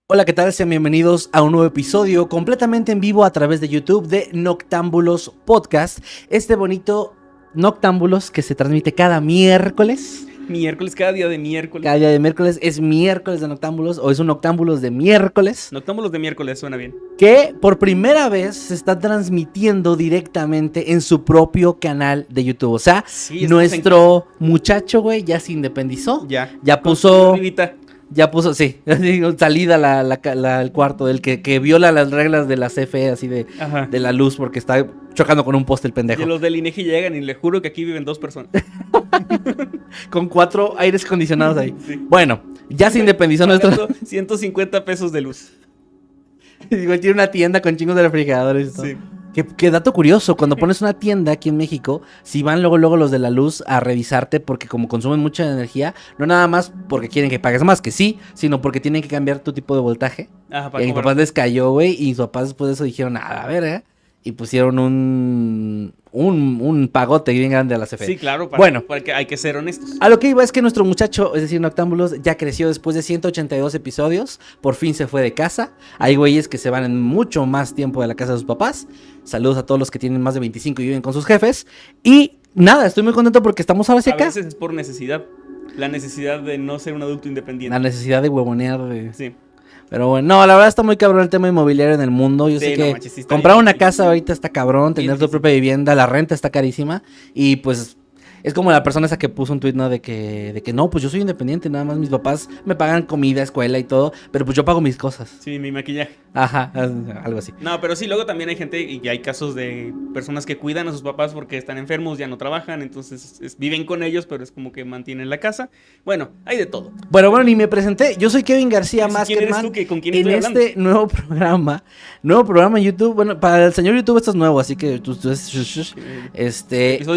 Hola, ¿qué tal? Sean bienvenidos a un nuevo episodio completamente en vivo a través de YouTube de Noctámbulos Podcast. Este bonito Noctámbulos que se transmite cada miércoles. Cada día de miércoles. Cada día de miércoles es miércoles de Noctámbulos o es un Noctámbulos de miércoles. Noctámbulos de miércoles, suena bien. Que por primera vez se está transmitiendo directamente en su propio canal de YouTube. O sea, Sí, nuestro muchacho, güey, ya se independizó. Ya puso... Rivita. Ya puso, sí, salida el cuarto, del que viola las reglas de la CFE, así de la luz, porque está chocando con un poste el pendejo. Y los del INEGI llegan y le juro que aquí viven 2 personas. Con 4 aires acondicionados ahí. Sí. Bueno, ya se independizó nuestro... 150 pesos de luz. Digo, tiene una tienda con chingos de refrigeradores y todo. Sí. Que dato curioso, cuando pones una tienda aquí en México, si van luego los de la luz a revisarte porque como consumen mucha energía, no nada más porque quieren que pagues más, que sí, sino porque tienen que cambiar tu tipo de voltaje. Ajá, Y a mis papás les cayó, güey, y sus papás después de eso dijeron, a ver, y pusieron un pagote bien grande a la CFE. Sí, claro, porque hay que ser honestos. A lo que iba es que nuestro muchacho, es decir, Noctámbulos, ya creció después de 182 episodios, por fin se fue de casa. Hay güeyes que se van en mucho más tiempo de la casa de sus papás. Saludos a todos los que tienen más de 25 y viven con sus jefes. Y nada, estoy muy contento porque estamos ahora sí acá. A veces es por necesidad. La necesidad de no ser un adulto independiente. La necesidad de huevonear. Sí. Pero bueno, no, la verdad está muy cabrón el tema inmobiliario en el mundo. Yo sé que comprar una casa ahorita está cabrón, tener tu propia vivienda, la renta está carísima. Y pues es como la persona esa que puso un tuit, ¿no? De que no, pues yo soy independiente, nada más mis papás me pagan comida, escuela y todo, pero pues yo pago mis cosas. Sí, mi maquillaje. Ajá, algo así. No, pero sí, luego también hay gente y hay casos de personas que cuidan a sus papás porque están enfermos, ya no trabajan, entonces viven con ellos, pero es como que mantienen la casa. Bueno, hay de todo. Bueno, ni me presenté. Yo soy Kevin García Maskerman. ¿Con quién en estoy hablando? Este nuevo programa en YouTube. Bueno, para el señor YouTube esto es nuevo, así que Episodio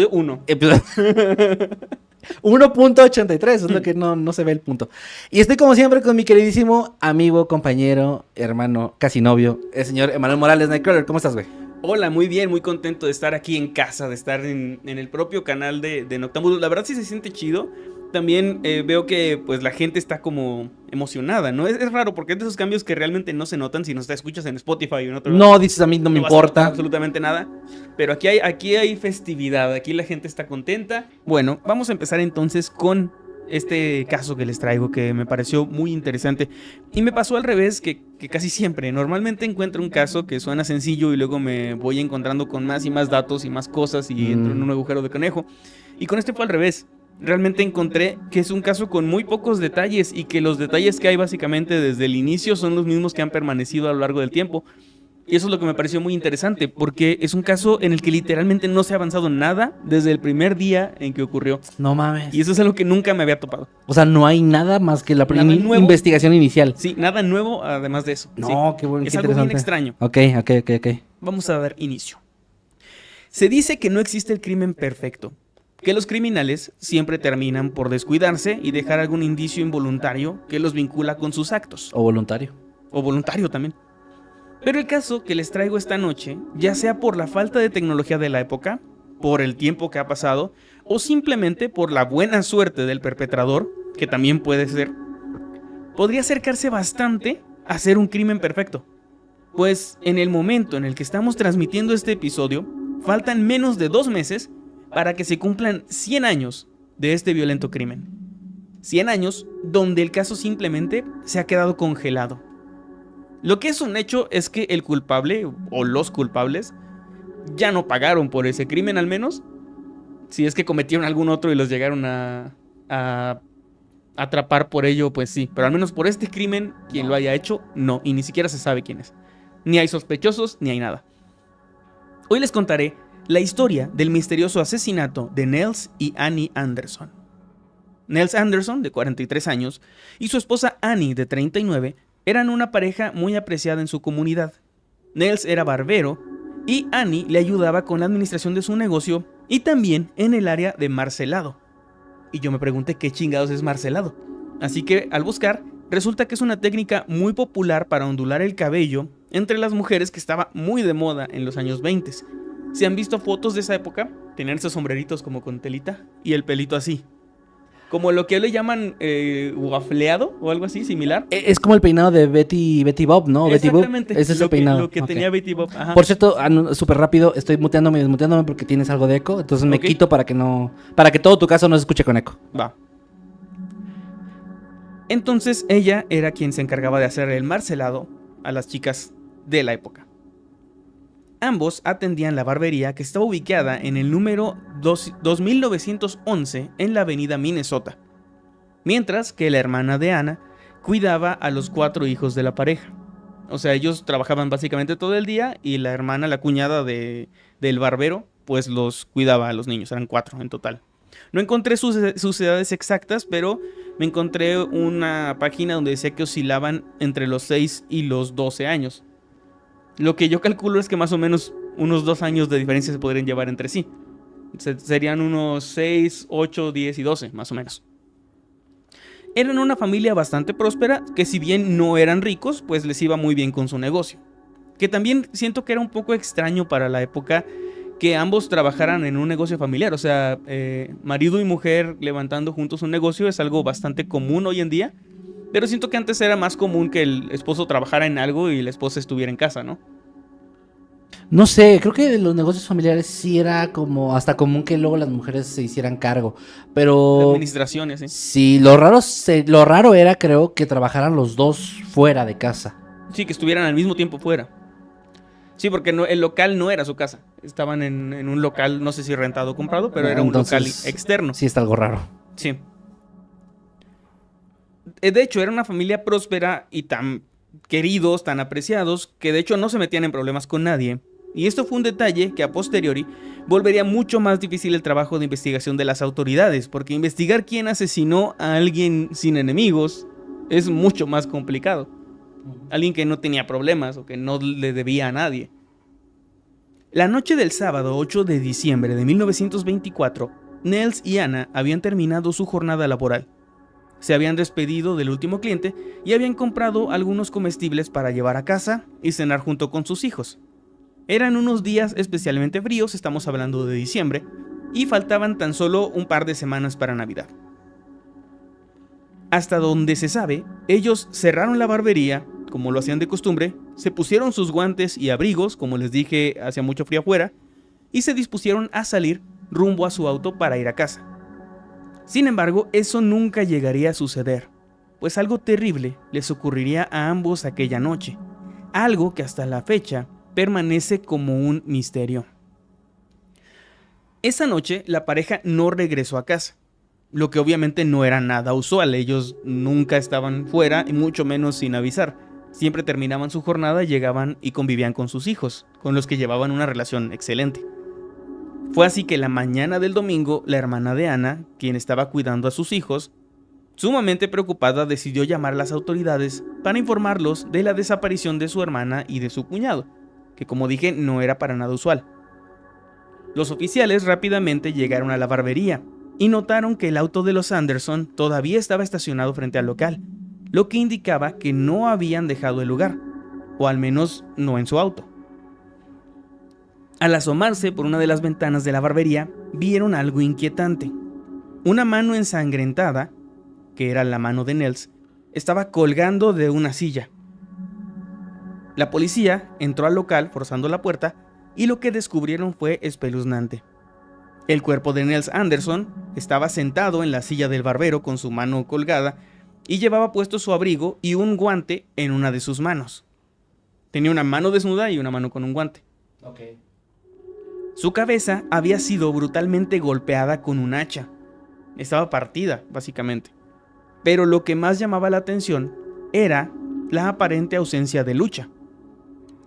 1. 1.83, es lo que no se ve el punto. Y estoy como siempre con mi queridísimo amigo, compañero, hermano, casi novio, el señor Emanuel Morales Nightcrawler. ¿Cómo estás, güey? Hola, muy bien, muy contento de estar aquí en casa, de estar en el propio canal de Noctámbulos. La verdad sí se siente chido. También veo que pues la gente está como emocionada, ¿no? Es raro porque es de esos cambios que realmente no se notan si no te escuchas en Spotify o en otro lado. No, dices a mí no me importa. Absolutamente nada. Pero aquí hay festividad, aquí la gente está contenta. Bueno, vamos a empezar entonces con este caso que les traigo que me pareció muy interesante. Y me pasó al revés que casi siempre. Normalmente encuentro un caso que suena sencillo y luego me voy encontrando con más y más datos y más cosas y entro en un agujero de conejo. Y con este fue al revés. Realmente encontré que es un caso con muy pocos detalles y que los detalles que hay básicamente desde el inicio son los mismos que han permanecido a lo largo del tiempo. Y eso es lo que me pareció muy interesante, porque es un caso en el que literalmente no se ha avanzado nada desde el primer día en que ocurrió. No mames. Y eso es algo que nunca me había topado. O sea, no hay nada más que la investigación inicial. Sí, nada nuevo además de eso. No, sí. Qué bueno, es qué algo bien extraño. Ok. Vamos a dar inicio. Se dice que no existe el crimen perfecto, que los criminales siempre terminan por descuidarse y dejar algún indicio involuntario que los vincula con sus actos. O voluntario. O voluntario también. Pero el caso que les traigo esta noche, ya sea por la falta de tecnología de la época, por el tiempo que ha pasado, o simplemente por la buena suerte del perpetrador, que también puede ser, podría acercarse bastante a ser un crimen perfecto. Pues en el momento en el que estamos transmitiendo este episodio, faltan menos de 2 meses para que se cumplan 100 años de este violento crimen. 100 años donde el caso simplemente se ha quedado congelado. Lo que es un hecho es que el culpable, o los culpables, ya no pagaron por ese crimen al menos. Si es que cometieron algún otro y los llegaron a atrapar por ello, pues sí. Pero al menos por este crimen, quien lo haya hecho, no. Y ni siquiera se sabe quién es. Ni hay sospechosos, ni hay nada. Hoy les contaré la historia del misterioso asesinato de Nels y Annie Anderson. Nels Anderson, de 43 años, y su esposa Annie, de 39, eran una pareja muy apreciada en su comunidad. Nels era barbero y Annie le ayudaba con la administración de su negocio y también en el área de marcelado. Y yo me pregunté qué chingados es marcelado. Así que al buscar, resulta que es una técnica muy popular para ondular el cabello entre las mujeres que estaba muy de moda en los años 20. Si han visto fotos de esa época, tenían esos sombreritos como con telita y el pelito así. Como lo que le llaman waffleado o algo así, similar. Es como el peinado de Betty Bob, ¿no? Betty Bob. Ese es el peinado. Lo que tenía Betty Bob. Ajá. Por cierto, súper rápido, estoy muteándome y desmuteándome porque tienes algo de eco. Entonces me quito para que todo tu caso no se escuche con eco. Va. Entonces ella era quien se encargaba de hacer el marcelado a las chicas de la época. Ambos atendían la barbería que estaba ubicada en el número 2911 en la avenida Minnesota, mientras que la hermana de Ana cuidaba a los 4 hijos de la pareja. O sea, ellos trabajaban básicamente todo el día y la hermana, la cuñada del barbero, pues los cuidaba a los niños, eran 4 en total. No encontré sus edades exactas, pero me encontré una página donde decía que oscilaban entre los 6 y los 12 años. Lo que yo calculo es que más o menos unos 2 años de diferencia se podrían llevar entre sí. Serían unos 6, 8, 10 y 12, más o menos. Eran una familia bastante próspera, que si bien no eran ricos, pues les iba muy bien con su negocio. Que también siento que era un poco extraño para la época que ambos trabajaran en un negocio familiar. O sea, marido y mujer levantando juntos un negocio es algo bastante común hoy en día. Pero siento que antes era más común que el esposo trabajara en algo y la esposa estuviera en casa, ¿no? No sé, creo que los negocios familiares sí era como hasta común que luego las mujeres se hicieran cargo, pero... De administraciones, ¿sí? Sí, lo raro era, creo, que trabajaran los dos fuera de casa. Sí, que estuvieran al mismo tiempo fuera. Sí, porque el local no era su casa. Estaban en un local, no sé si rentado o comprado, pero era un local externo. Sí, está algo raro. Sí. De hecho, era una familia próspera y tan queridos, tan apreciados, que de hecho no se metían en problemas con nadie. Y esto fue un detalle que a posteriori volvería mucho más difícil el trabajo de investigación de las autoridades, porque investigar quién asesinó a alguien sin enemigos es mucho más complicado. Alguien que no tenía problemas o que no le debía a nadie. La noche del sábado 8 de diciembre de 1924, Nels y Anna habían terminado su jornada laboral. Se habían despedido del último cliente y habían comprado algunos comestibles para llevar a casa y cenar junto con sus hijos. Eran unos días especialmente fríos, estamos hablando de diciembre, y faltaban tan solo un par de semanas para Navidad. Hasta donde se sabe, ellos cerraron la barbería, como lo hacían de costumbre, se pusieron sus guantes y abrigos, como les dije, hacía mucho frío afuera, y se dispusieron a salir rumbo a su auto para ir a casa. Sin embargo, eso nunca llegaría a suceder, pues algo terrible les ocurriría a ambos aquella noche, algo que hasta la fecha permanece como un misterio. Esa noche la pareja no regresó a casa, lo que obviamente no era nada usual. Ellos nunca estaban fuera y mucho menos sin avisar. Siempre terminaban su jornada, llegaban y convivían con sus hijos, con los que llevaban una relación excelente. Fue así que la mañana del domingo, la hermana de Ana, quien estaba cuidando a sus hijos, sumamente preocupada, decidió llamar a las autoridades para informarlos de la desaparición de su hermana y de su cuñado, que como dije no era para nada usual. Los oficiales rápidamente llegaron a la barbería y notaron que el auto de los Anderson todavía estaba estacionado frente al local, lo que indicaba que no habían dejado el lugar, o al menos no en su auto. Al asomarse por una de las ventanas de la barbería, vieron algo inquietante. Una mano ensangrentada, que era la mano de Nels, estaba colgando de una silla. La policía entró al local forzando la puerta y lo que descubrieron fue espeluznante. El cuerpo de Nels Anderson estaba sentado en la silla del barbero con su mano colgada y llevaba puesto su abrigo y un guante en una de sus manos. Tenía una mano desnuda y una mano con un guante. Okay. Su cabeza había sido brutalmente golpeada con un hacha. Estaba partida, básicamente. Pero lo que más llamaba la atención era la aparente ausencia de lucha.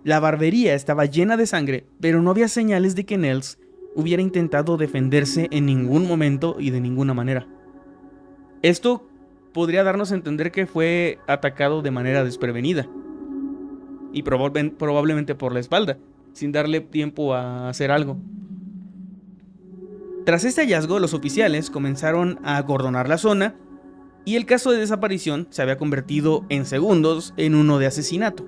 La barbería estaba llena de sangre, pero no había señales de que Nels hubiera intentado defenderse en ningún momento y de ninguna manera. Esto podría darnos a entender que fue atacado de manera desprevenida y probablemente por la espalda, sin darle tiempo a hacer algo. Tras este hallazgo, los oficiales comenzaron a acordonar la zona y el caso de desaparición se había convertido en segundos en uno de asesinato.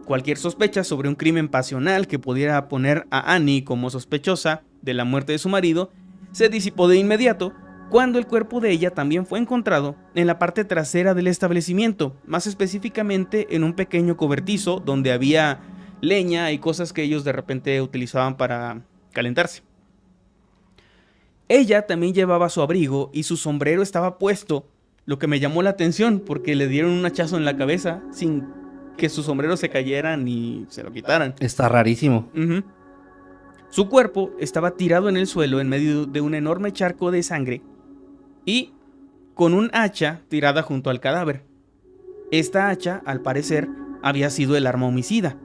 Cualquier sospecha sobre un crimen pasional que pudiera poner a Annie como sospechosa de la muerte de su marido se disipó de inmediato cuando el cuerpo de ella también fue encontrado en la parte trasera del establecimiento, más específicamente en un pequeño cobertizo donde había leña y cosas que ellos de repente utilizaban para calentarse. Ella también llevaba su abrigo y su sombrero estaba puesto, lo que me llamó la atención porque le dieron un hachazo en la cabeza sin que su sombrero se cayera ni se lo quitaran. Está rarísimo. Su cuerpo estaba tirado en el suelo en medio de un enorme charco de sangre y con un hacha tirada junto al cadáver. Esta hacha, al parecer, había sido el arma homicida.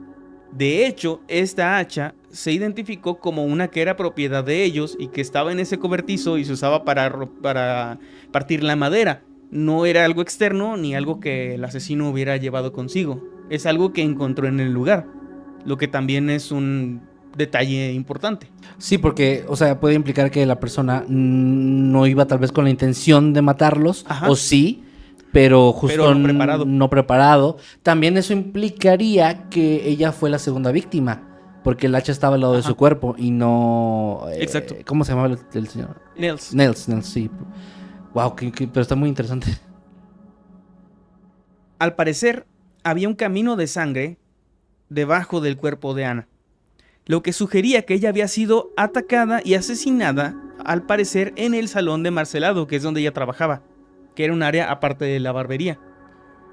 De hecho, esta hacha se identificó como una que era propiedad de ellos y que estaba en ese cobertizo y se usaba para partir la madera. No era algo externo ni algo que el asesino hubiera llevado consigo. Es algo que encontró en el lugar, lo que también es un detalle importante. Sí, porque, o sea, puede implicar que la persona no iba tal vez con la intención de matarlos, o sí, pero justo no preparado. También eso implicaría que pero fue la segunda víctima, porque el hacha estaba al lado de su cuerpo y no... Exacto. ¿Cómo se llamaba el señor? Nels, sí. Wow, pero está muy interesante. Al parecer, había un camino de sangre debajo del cuerpo de Ana, lo que sugería que ella había sido atacada y asesinada, al parecer, en el salón de marcelado, que es donde ella trabajaba, que era un área aparte de la barbería.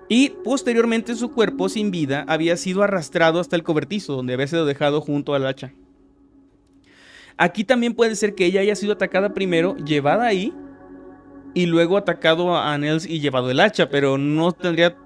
Y posteriormente su cuerpo sin vida había sido arrastrado hasta el cobertizo, donde había sido dejado junto al hacha. Aquí también puede ser que ella haya sido atacada primero, llevada ahí, y luego atacado a Nels y llevado el hacha, pero no tendría...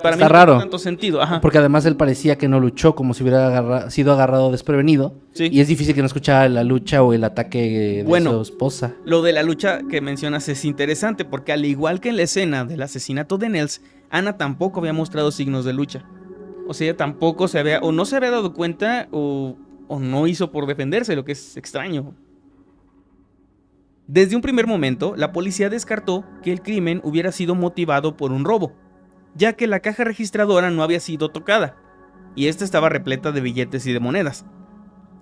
Para Está mí raro. No tiene tanto sentido. Porque además él parecía que no luchó, como si hubiera sido agarrado desprevenido. Sí. Y es difícil que no escuchara la lucha o el ataque de su esposa. Lo de la lucha que mencionas es interesante, porque al igual que en la escena del asesinato de Nels, Ana tampoco había mostrado signos de lucha. O sea, ella tampoco se había, o no se había dado cuenta, o no hizo por defenderse, lo que es extraño. Desde un primer momento, la policía descartó que el crimen hubiera sido motivado por un robo, ya que la caja registradora no había sido tocada, y esta estaba repleta de billetes y de monedas.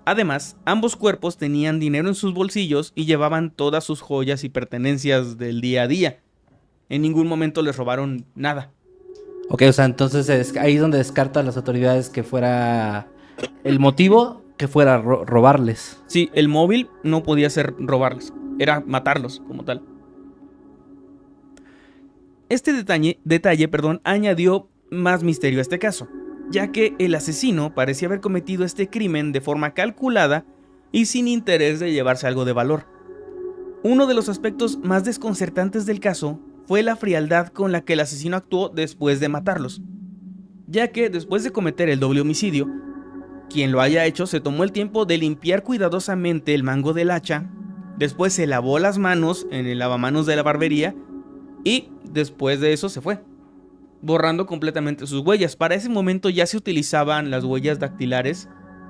Además, ambos cuerpos tenían dinero en sus bolsillos y llevaban todas sus joyas y pertenencias del día a día. En ningún momento les robaron nada. Ok, o sea, entonces ahí es donde descartan las autoridades que fuera el motivo, que fuera robarles. Sí, el móvil no podía ser robarles, era matarlos como tal. Este detalle, añadió más misterio a este caso, ya que el asesino parecía haber cometido este crimen de forma calculada y sin interés de llevarse algo de valor. Uno de los aspectos más desconcertantes del caso fue la frialdad con la que el asesino actuó después de matarlos, ya que después de cometer el doble homicidio, quien lo haya hecho se tomó el tiempo de limpiar cuidadosamente el mango del hacha, después se lavó las manos en el lavamanos de la barbería y después de eso se fue, borrando completamente sus huellas. Para ese momento ya se utilizaban las huellas dactilares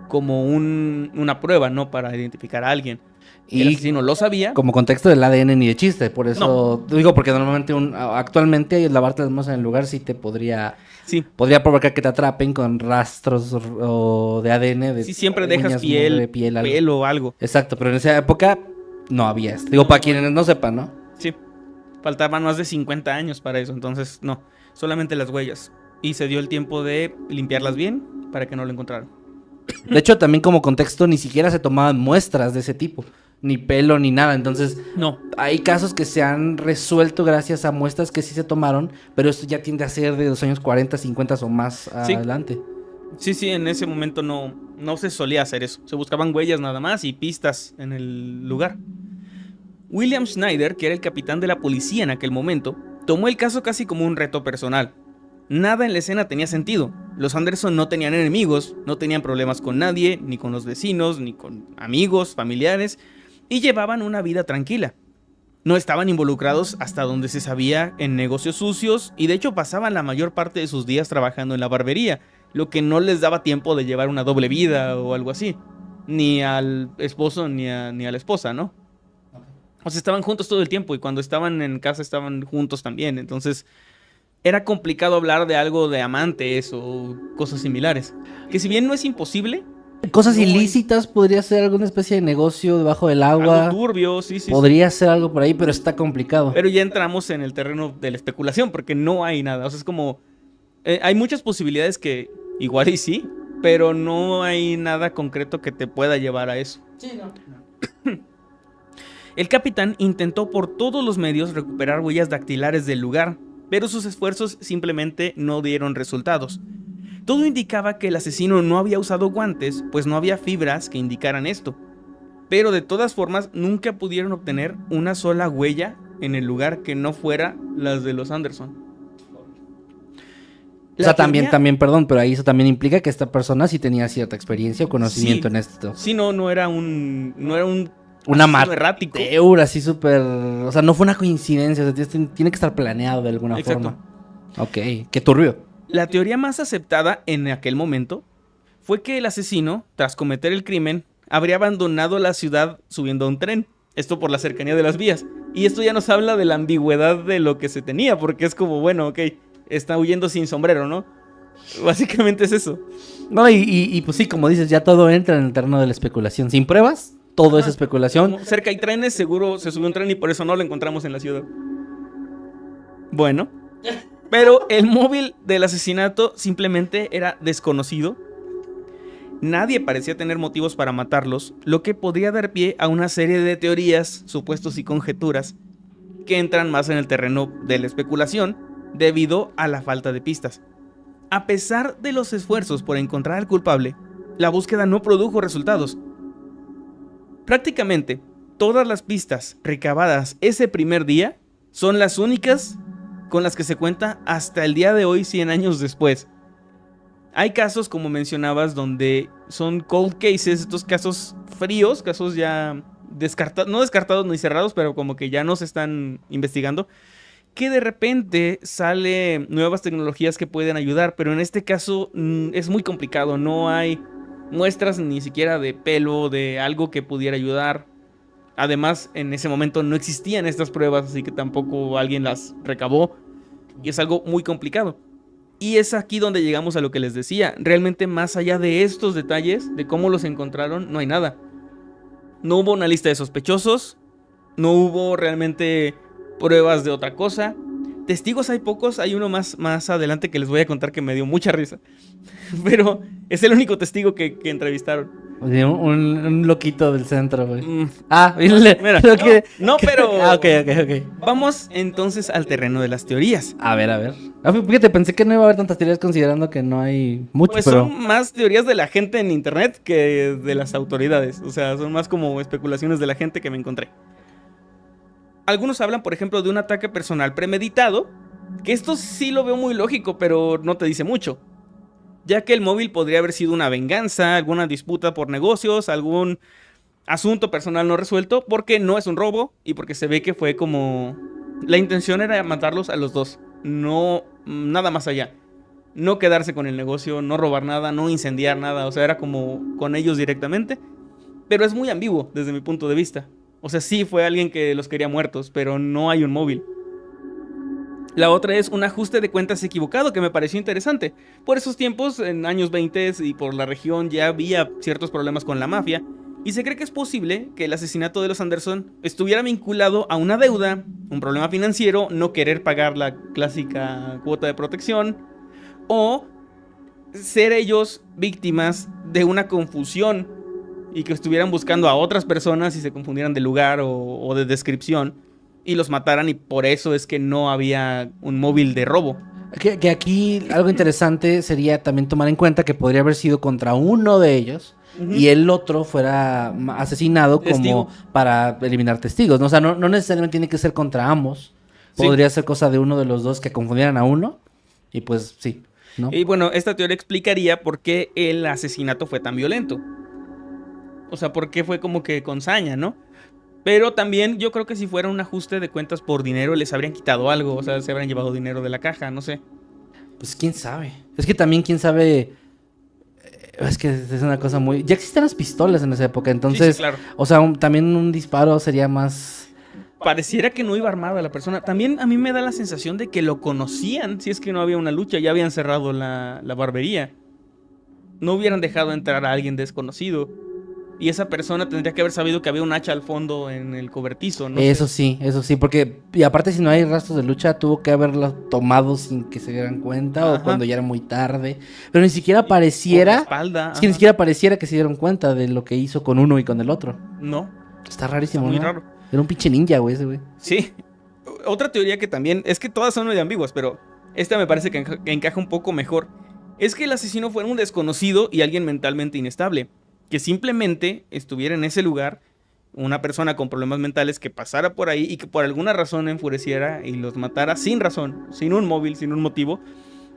como una prueba, ¿no? Para identificar a alguien. Y el asesino lo sabía. Como contexto del ADN ni de chiste, por eso digo, porque normalmente actualmente lavarte las manos en el lugar sí te podría provocar que te atrapen con rastros de ADN. De siempre dejas piel, pelo o algo. Exacto, pero en esa época no había esto. Digo, para quienes no sepan, ¿no? Sí, faltaban más de 50 años para eso, entonces no, solamente las huellas. Y se dio el tiempo de limpiarlas bien para que no lo encontraran. De hecho, también como contexto, ni siquiera se tomaban muestras de ese tipo. Ni pelo, ni nada. Entonces, no. Hay casos que se han resuelto gracias a muestras que sí se tomaron, pero esto ya tiende a ser de los años 40, 50 o más adelante. Sí, en ese momento no se solía hacer eso. Se buscaban huellas nada más y pistas en el lugar. William Schneider, que era el capitán de la policía en aquel momento, tomó el caso casi como un reto personal. Nada en la escena tenía sentido. Los Anderson no tenían enemigos, no tenían problemas con nadie, ni con los vecinos, ni con amigos, familiares, y llevaban una vida tranquila. No estaban involucrados hasta donde se sabía en negocios sucios, y de hecho pasaban la mayor parte de sus días trabajando en la barbería, lo que no les daba tiempo de llevar una doble vida o algo así. Ni al esposo ni a la esposa, ¿no? O sea, estaban juntos todo el tiempo y cuando estaban en casa estaban juntos también. Entonces, era complicado hablar de algo de amantes o cosas similares. Que si bien no es imposible, Cosas ilícitas, podría ser alguna especie de negocio debajo del agua. Algo turbio, sí. Podría ser algo por ahí, pero está complicado. Pero ya entramos en el terreno de la especulación, porque no hay nada. O sea, es como... hay muchas posibilidades que igual y sí, pero no hay nada concreto que te pueda llevar a eso. Sí, no. El capitán intentó por todos los medios recuperar huellas dactilares del lugar, pero sus esfuerzos simplemente no dieron resultados. Todo indicaba que el asesino no había usado guantes, pues no había fibras que indicaran esto. Pero de todas formas, nunca pudieron obtener una sola huella en el lugar que no fuera las de los Anderson. O sea, también, perdón, pero ahí eso también implica que esta persona sí tenía cierta experiencia o conocimiento en esto. Sí, no era un una errático. Así súper... O sea, no fue una coincidencia, o sea, tiene que estar planeado de alguna forma. Ok, qué turbio. La teoría más aceptada en aquel momento fue que el asesino, tras cometer el crimen, habría abandonado la ciudad subiendo a un tren. Esto por la cercanía de las vías. Y esto ya nos habla de la ambigüedad de lo que se tenía, porque es como, bueno, ok, está huyendo sin sombrero, ¿no? Básicamente es eso. No, y pues sí, como dices, ya todo entra en el terreno de la especulación. Sin pruebas, todo es especulación. Como cerca hay trenes, seguro se subió un tren y por eso no lo encontramos en la ciudad. Bueno, pero el móvil del asesinato simplemente era desconocido. Nadie parecía tener motivos para matarlos, lo que podría dar pie a una serie de teorías, supuestos y conjeturas que entran más en el terreno de la especulación debido a la falta de pistas. A pesar de los esfuerzos por encontrar al culpable, la búsqueda no produjo resultados. Prácticamente todas las pistas recabadas ese primer día son las únicas con las que se cuenta hasta el día de hoy, 100 años después. Hay casos, como mencionabas, donde son cold cases, estos casos fríos, casos ya no descartados ni cerrados, pero como que ya no se están investigando, que de repente sale nuevas tecnologías que pueden ayudar, pero en este caso es muy complicado, no hay muestras ni siquiera de pelo, de algo que pudiera ayudar. Además, en ese momento no existían estas pruebas, así que tampoco alguien las recabó. Y es algo muy complicado. Y es aquí donde llegamos a lo que les decía. Realmente más allá de estos detalles, de cómo los encontraron, no hay nada. No hubo una lista de sospechosos. No hubo realmente pruebas de otra cosa. Testigos hay pocos. Hay uno más adelante que les voy a contar que me dio mucha risa. Pero es el único testigo que entrevistaron. Un loquito del centro, güey. Mira, pero... Ok. Vamos entonces al terreno de las teorías. A ver. Fíjate, pensé que no iba a haber tantas teorías considerando que no hay mucho, pues pero... son más teorías de la gente en internet que de las autoridades. O sea, son más como especulaciones de la gente que me encontré. Algunos hablan, por ejemplo, de un ataque personal premeditado, que esto sí lo veo muy lógico, pero no te dice mucho. Ya que el móvil podría haber sido una venganza, alguna disputa por negocios, algún asunto personal no resuelto, porque no es un robo y porque se ve que fue como... La intención era matarlos a los dos, no nada más allá. No quedarse con el negocio, no robar nada, no incendiar nada, o sea, era como con ellos directamente. Pero es muy ambiguo desde mi punto de vista. O sea, sí fue alguien que los quería muertos, pero no hay un móvil. La otra es un ajuste de cuentas equivocado que me pareció interesante. Por esos tiempos, en años 20 y por la región ya había ciertos problemas con la mafia. Y se cree que es posible que el asesinato de los Anderson estuviera vinculado a una deuda, un problema financiero, no querer pagar la clásica cuota de protección, o ser ellos víctimas de una confusión y que estuvieran buscando a otras personas y se confundieran de lugar o de descripción y los mataran, y por eso es que no había un móvil de robo. Que aquí algo interesante sería también tomar en cuenta que podría haber sido contra uno de ellos y el otro fuera asesinado como para eliminar testigos, ¿no? O sea, no necesariamente tiene que ser contra ambos. Podría ser cosa de uno de los dos que confundieran a uno y pues sí, ¿no? Y bueno, esta teoría explicaría por qué el asesinato fue tan violento. O sea, por qué fue como que con saña, ¿no? Pero también yo creo que si fuera un ajuste de cuentas por dinero les habrían quitado algo, o sea, se habrían llevado dinero de la caja, no sé. Pues quién sabe. Es que también quién sabe. Es que es una cosa muy... Ya existen las pistolas en esa época, entonces... Sí, claro. O sea, también un disparo sería más... Pareciera que no iba armada la persona. También a mí me da la sensación de que lo conocían, si es que no había una lucha, ya habían cerrado la barbería. no hubieran dejado entrar a alguien desconocido. Y esa persona tendría que haber sabido que había un hacha al fondo en el cobertizo, ¿no? Eso sí, porque... Y aparte, si no hay rastros de lucha, tuvo que haberlo tomado sin que se dieran cuenta. Ajá. O cuando ya era muy tarde. Pero ni siquiera pareciera... Espalda, es que ni siquiera pareciera que se dieron cuenta de lo que hizo con uno y con el otro. No. Está rarísimo, Está muy ¿no? raro. Era un pinche ninja, güey, ese güey. Sí. Otra teoría que también... Es que todas son medio ambiguas, pero esta me parece que encaja un poco mejor. Es que el asesino fuera un desconocido y alguien mentalmente inestable. Que simplemente estuviera en ese lugar una persona con problemas mentales que pasara por ahí y que por alguna razón enfureciera y los matara sin razón, sin un móvil, sin un motivo.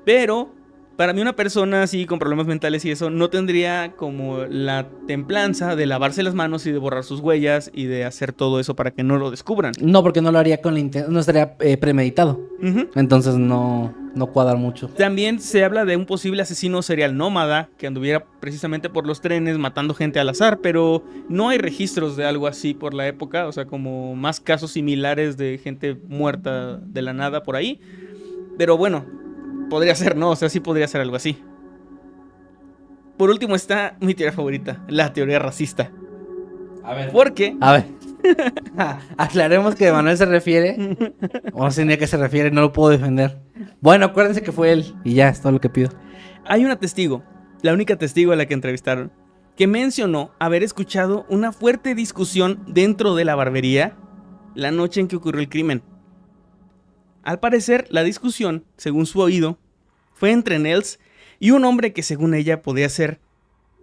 Pero para mí una persona así con problemas mentales y eso no tendría como la templanza de lavarse las manos y de borrar sus huellas y de hacer todo eso para que no lo descubran. No, porque no lo haría con la intención, no estaría premeditado. Entonces no cuadra mucho. También se habla de un posible asesino serial nómada que anduviera precisamente por los trenes matando gente al azar, pero no hay registros de algo así por la época, o sea, como más casos similares de gente muerta de la nada por ahí. Pero bueno, podría ser, ¿no? O sea, sí podría ser algo así. Por último está mi teoría favorita, la teoría racista. A ver. ¿Por qué? A ver. Aclaremos que Manuel se refiere. O no sé ni a qué se refiere, no lo puedo defender. Bueno, acuérdense que fue él. Y ya, es todo lo que pido. Hay una testigo, la única testigo a la que entrevistaron, que mencionó haber escuchado una fuerte discusión dentro de la barbería la noche en que ocurrió el crimen. Al parecer, la discusión, según su oído, fue entre Nels y un hombre que según ella podía ser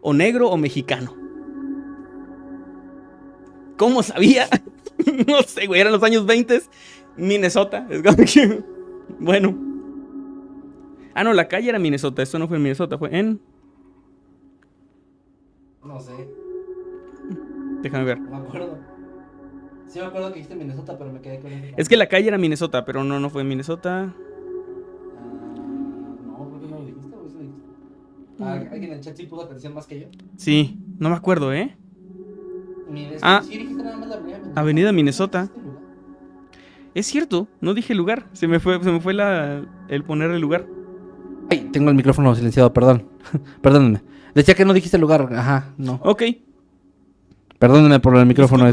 o negro o mexicano. ¿Cómo sabía? No sé, güey, eran los años 20, Minnesota. Es como que... Bueno. Ah, no, la calle era Minnesota, esto no fue en Minnesota, fue en... No sé. Déjame ver. No me acuerdo. Sí me acuerdo que dijiste Minnesota, pero me quedé con él. Es que la calle era Minnesota, pero no fue en Minnesota. No, creo que no lo dijiste, o eso lo dijiste. ¿Alguien en el chat sí puso atención más que yo? Sí, no me acuerdo, ¿eh? Sí, dijiste nada más la Avenida Minnesota. Es cierto, no dije lugar. Se me fue el poner el lugar. Ay, tengo el micrófono silenciado, perdón. Perdónenme. Decía que no dijiste lugar. Ajá, no. Ok. Perdónenme por el micrófono.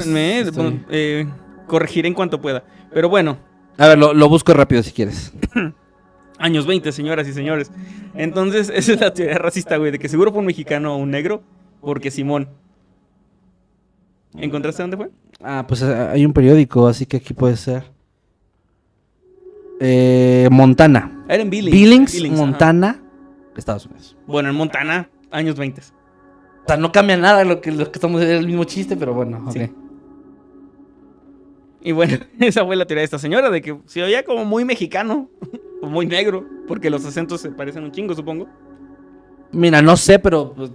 Corregiré en cuanto pueda. Pero bueno. A ver, lo busco rápido si quieres. Años 20, señoras y señores. Entonces, esa es la teoría racista, güey. De que seguro fue un mexicano o un negro. Porque Simón. ¿Encontraste dónde fue? Ah, pues hay un periódico, así que aquí puede ser. Montana. Era en Billings. Billings, Montana, ajá. Estados Unidos. Bueno, en Montana, años 20. O sea, no cambia nada lo que estamos en el mismo chiste, pero bueno, ok. Sí. Y bueno, esa fue la teoría de esta señora, de que se oía como muy mexicano, o muy negro, porque los acentos se parecen un chingo, supongo. Mira, no sé, pero pues,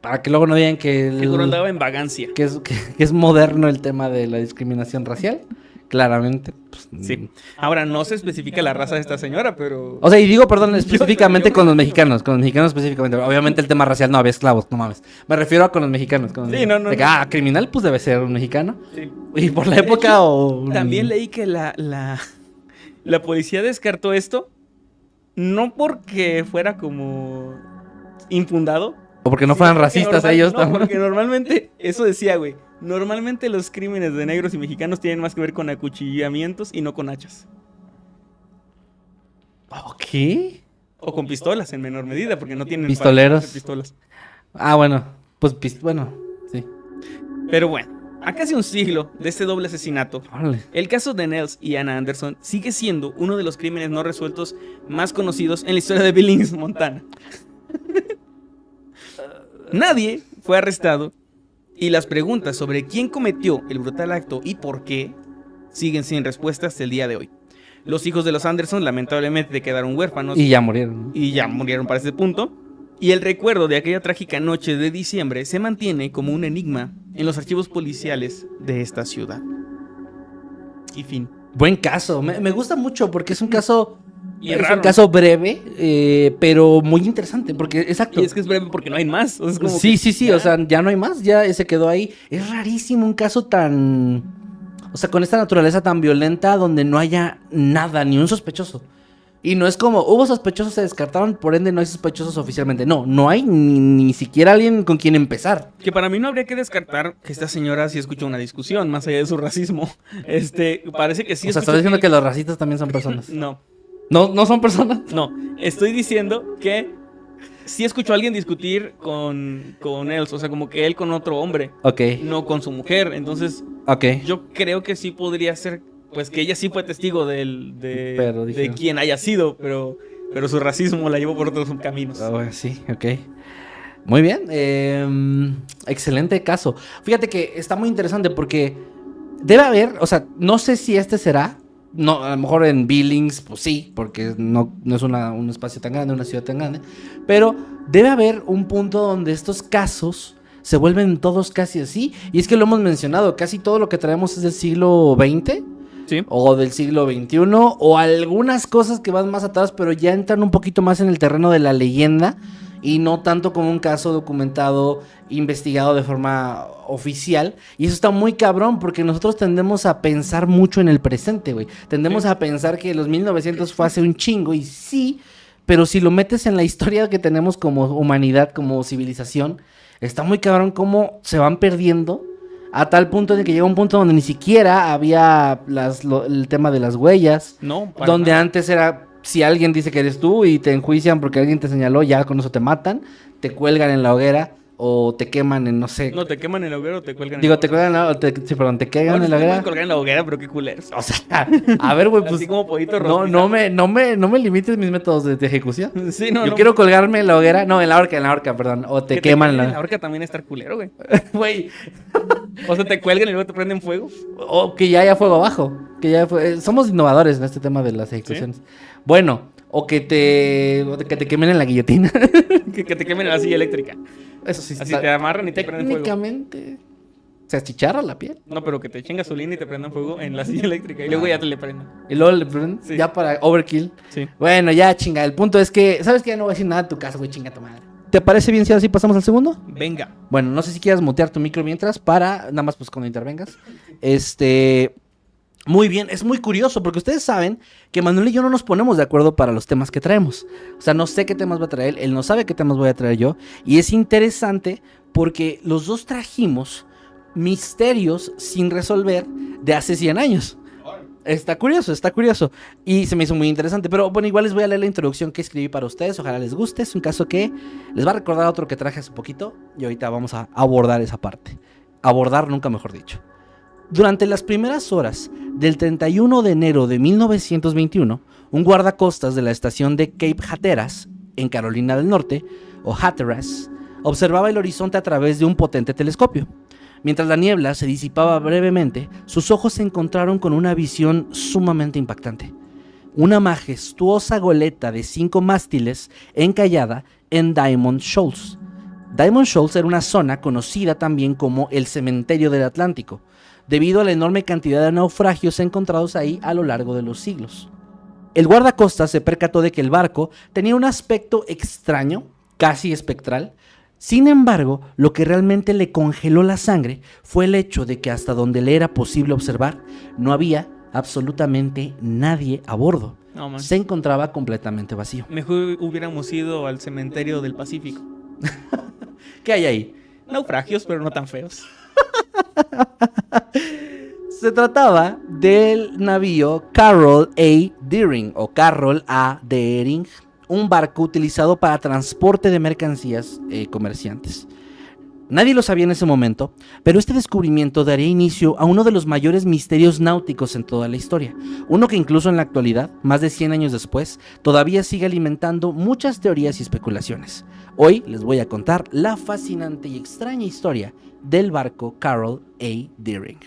para que luego no digan que... Seguro andaba en vagancia. Que es moderno el tema de la discriminación racial. Claramente. Pues, sí. Ahora, no se especifica la raza de esta señora, pero... O sea, y digo, perdón, específicamente con los mexicanos. Con los mexicanos específicamente. Obviamente el tema racial no había esclavos, no mames. Me refiero a con los mexicanos. Sí, no. De que, criminal, pues debe ser un mexicano. Sí. Y por la época hecho, o... También leí que la policía descartó esto. No porque fuera como infundado. O porque no fueran racistas ellos también. Porque normalmente, eso decía, güey. Normalmente los crímenes de negros y mexicanos tienen más que ver con acuchillamientos y no con hachas. ¿Qué? O con pistolas en menor medida, porque no tienen pistoleros. Pistolas. Bueno, pues bueno, sí. Pero bueno, a casi un siglo de este doble asesinato, ¡Órale! El caso de Nels y Anna Anderson sigue siendo uno de los crímenes no resueltos más conocidos en la historia de Billings, Montana. Nadie fue arrestado. Y las preguntas sobre quién cometió el brutal acto y por qué siguen sin respuesta hasta el día de hoy. Los hijos de los Anderson lamentablemente quedaron huérfanos. Y ya murieron. Y ya murieron para ese punto. Y el recuerdo de aquella trágica noche de diciembre se mantiene como un enigma en los archivos policiales de esta ciudad. Y fin. Buen caso. Me gusta mucho porque es un caso... Y es un caso breve, pero muy interesante, porque, exacto. Y es que es breve porque no hay más. O sea, es como sí, o sea, ya no hay más, ya se quedó ahí. Es rarísimo un caso tan... O sea, con esta naturaleza tan violenta donde no haya nada, ni un sospechoso. Y no es como, hubo sospechosos, se descartaron, por ende no hay sospechosos oficialmente. No hay ni siquiera alguien con quien empezar. Que para mí no habría que descartar que esta señora sí escuchó una discusión, más allá de su racismo. Parece que sí. O sea, ¿estás diciendo que los racistas también son personas? No. ¿No son personas? No, estoy diciendo que sí escuchó a alguien discutir con él, o sea, como que él con otro hombre. Ok. No con su mujer, entonces yo creo que sí podría ser, pues que ella sí fue testigo de quien haya sido, pero su racismo la llevó por otros caminos. Sí, ok. Muy bien, excelente caso. Fíjate que está muy interesante porque debe haber, o sea, no sé si este será, no, a lo mejor en Billings, pues sí, porque no es un espacio tan grande, una ciudad tan grande, pero debe haber un punto donde estos casos se vuelven todos casi así, y es que lo hemos mencionado, casi todo lo que traemos es del siglo XX, ¿sí? O del siglo XXI, o algunas cosas que van más atrás, pero ya entran un poquito más en el terreno de la leyenda, y no tanto como un caso documentado, investigado de forma oficial. Y eso está muy cabrón, porque nosotros tendemos a pensar mucho en el presente, güey. Tendemos a pensar que los 1900 fue hace un chingo, y sí, pero si lo metes en la historia que tenemos como humanidad, como civilización, está muy cabrón cómo se van perdiendo, a tal punto de que llega un punto donde ni siquiera había el tema de las huellas. No, donde nada. Antes era... Si alguien dice que eres tú y te enjuician porque alguien te señaló, ya con eso te matan, te cuelgan en la hoguera o te queman en, no sé. No, te queman en la hoguera o te cuelgan en la hoguera. Te cuelgan te queman en la hoguera. Te colgar en la hoguera, pero qué culeros. O sea, a ver, güey, pues. Así como pollito rostizado. No me limites mis métodos de ejecución. Sí, no. Yo quiero colgarme en la hoguera. No, en la horca, perdón. O te queman en la... En la horca también está culero, güey. Güey. O sea, te cuelgan y luego te prenden fuego. O que ya haya fuego abajo. Somos innovadores en este tema de las ejecuciones. ¿Sí? Bueno. O que te quemen en la guillotina. que te quemen en la silla eléctrica. Eso sí. Así te amarran y te prenden fuego. Técnicamente se achicharra la piel. No, pero que te echen gasolina y te prendan fuego en la silla eléctrica. Y luego ya te le prenden. Y luego le prenden, sí. Ya para overkill. Sí. Bueno, ya chinga. El punto es que, ¿sabes qué? Ya no voy a decir nada de tu casa, güey, chinga tu madre. ¿Te parece bien si ahora sí pasamos al segundo? Venga. Bueno, no sé si quieras mutear tu micro mientras para, nada más pues cuando intervengas. Muy bien, es muy curioso porque ustedes saben que Manuel y yo no nos ponemos de acuerdo para los temas que traemos. O sea, no sé qué temas va a traer él no sabe qué temas voy a traer yo. Y es interesante porque los dos trajimos misterios sin resolver de hace 100 años. Está curioso. Y se me hizo muy interesante. Pero bueno, igual les voy a leer la introducción que escribí para ustedes. Ojalá les guste. Es un caso que les va a recordar a otro que traje hace poquito. Y ahorita vamos a abordar esa parte. Abordar, nunca mejor dicho. Durante las primeras horas del 31 de enero de 1921, un guardacostas de la estación de Cape Hatteras, en Carolina del Norte, o Hatteras, observaba el horizonte a través de un potente telescopio. Mientras la niebla se disipaba brevemente, sus ojos se encontraron con una visión sumamente impactante. Una majestuosa goleta de 5 mástiles encallada en Diamond Shoals. Diamond Shoals era una zona conocida también como el cementerio del Atlántico, debido a la enorme cantidad de naufragios encontrados ahí a lo largo de los siglos. El guardacostas se percató de que el barco tenía un aspecto extraño, casi espectral. Sin embargo, lo que realmente le congeló la sangre fue el hecho de que hasta donde le era posible observar, no había absolutamente nadie a bordo. No, se encontraba completamente vacío. Mejor hubiéramos ido al cementerio del Pacífico. ¿Qué hay ahí? Naufragios, pero no tan feos. Se trataba del navío Carroll A. Deering o Carroll A. Deering, un barco utilizado para transporte de mercancías comerciantes. Nadie lo sabía en ese momento, pero este descubrimiento daría inicio a uno de los mayores misterios náuticos en toda la historia, uno que incluso en la actualidad, más de 100 años después, todavía sigue alimentando muchas teorías y especulaciones. Hoy les voy a contar la fascinante y extraña historia del barco Carroll A. Deering.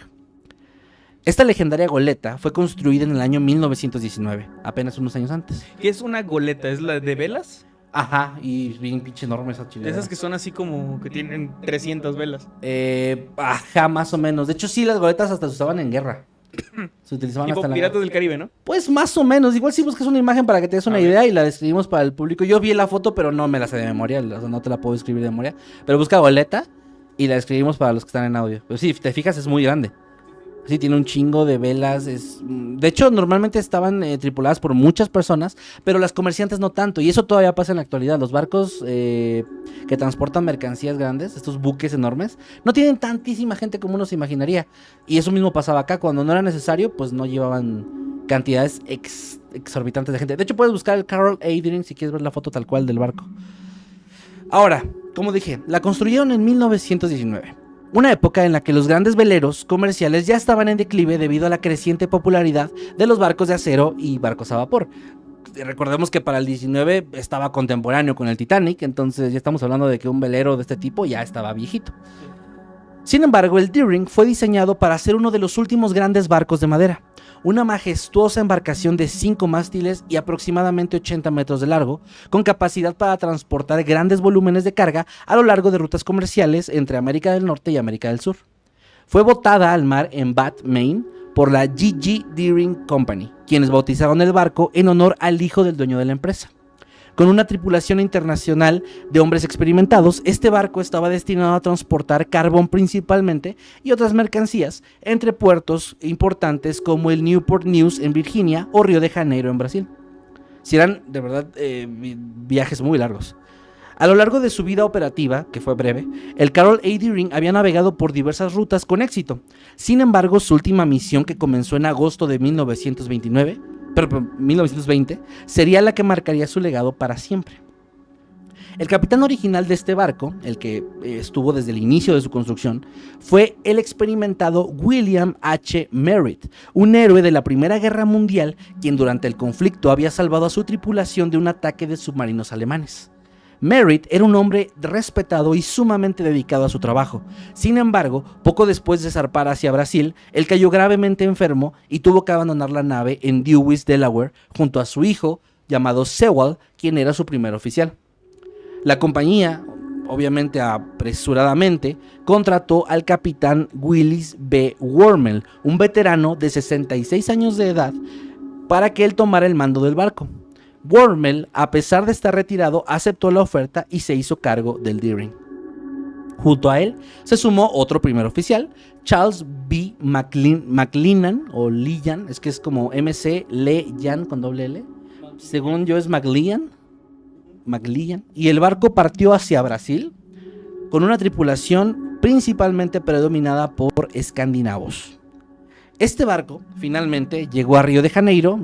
Esta legendaria goleta fue construida en el año 1919, apenas unos años antes. ¿Qué es una goleta? ¿Es la de velas? Ajá, y bien pinche enorme esa chingada. Esas que son así como que tienen 300 velas. Ajá, más o menos. De hecho, sí, las goletas hasta se usaban en guerra. Se utilizaban tipo hasta Piratas del Caribe, ¿no? Pues más o menos. Igual si buscas una imagen para que te des una idea y la describimos para el público. Yo vi la foto, pero no me la sé de memoria. O sea, no te la puedo escribir de memoria. Pero busca goleta y la describimos para los que están en audio. Pero sí, te fijas, es muy grande. Sí, tiene un chingo de velas. De hecho, normalmente estaban tripuladas por muchas personas, pero las comerciantes no tanto. Y eso todavía pasa en la actualidad. Los barcos que transportan mercancías grandes, estos buques enormes, no tienen tantísima gente como uno se imaginaría. Y eso mismo pasaba acá. Cuando no era necesario, pues no llevaban cantidades exorbitantes de gente. De hecho, puedes buscar el Carroll A. Deering si quieres ver la foto tal cual del barco. Ahora, como dije, la construyeron en 1919. Una época en la que los grandes veleros comerciales ya estaban en declive debido a la creciente popularidad de los barcos de acero y barcos a vapor. Recordemos que para el 19 estaba contemporáneo con el Titanic, entonces ya estamos hablando de que un velero de este tipo ya estaba viejito. Sin embargo, el Deering fue diseñado para ser uno de los últimos grandes barcos de madera. Una majestuosa embarcación de 5 mástiles y aproximadamente 80 metros de largo, con capacidad para transportar grandes volúmenes de carga a lo largo de rutas comerciales entre América del Norte y América del Sur. Fue botada al mar en Bath, Maine, por la G.G. Deering Company, quienes bautizaron el barco en honor al hijo del dueño de la empresa. Con una tripulación internacional de hombres experimentados, este barco estaba destinado a transportar carbón principalmente y otras mercancías entre puertos importantes como el Newport News en Virginia o Río de Janeiro en Brasil. Si eran de verdad viajes muy largos. A lo largo de su vida operativa, que fue breve, el Carroll A. Deering había navegado por diversas rutas con éxito. Sin embargo, su última misión, que comenzó en agosto de 1920, sería la que marcaría su legado para siempre. El capitán original de este barco, el que estuvo desde el inicio de su construcción, fue el experimentado William H. Merritt, un héroe de la Primera Guerra Mundial, quien durante el conflicto había salvado a su tripulación de un ataque de submarinos alemanes. Merritt era un hombre respetado y sumamente dedicado a su trabajo. Sin embargo, poco después de zarpar hacia Brasil, él cayó gravemente enfermo y tuvo que abandonar la nave en Dewey, Delaware, junto a su hijo, llamado Sewall, quien era su primer oficial. La compañía, obviamente apresuradamente, contrató al capitán Willis B. Wormel, un veterano de 66 años de edad, para que él tomara el mando del barco. Wormel, a pesar de estar retirado, aceptó la oferta y se hizo cargo del Deering. Junto a él se sumó otro primer oficial, Charles B. McLennan, o Leyan, es que es como MC Leyan con doble L. Según yo es McLean, y el barco partió hacia Brasil con una tripulación principalmente predominada por escandinavos. Este barco finalmente llegó a Río de Janeiro,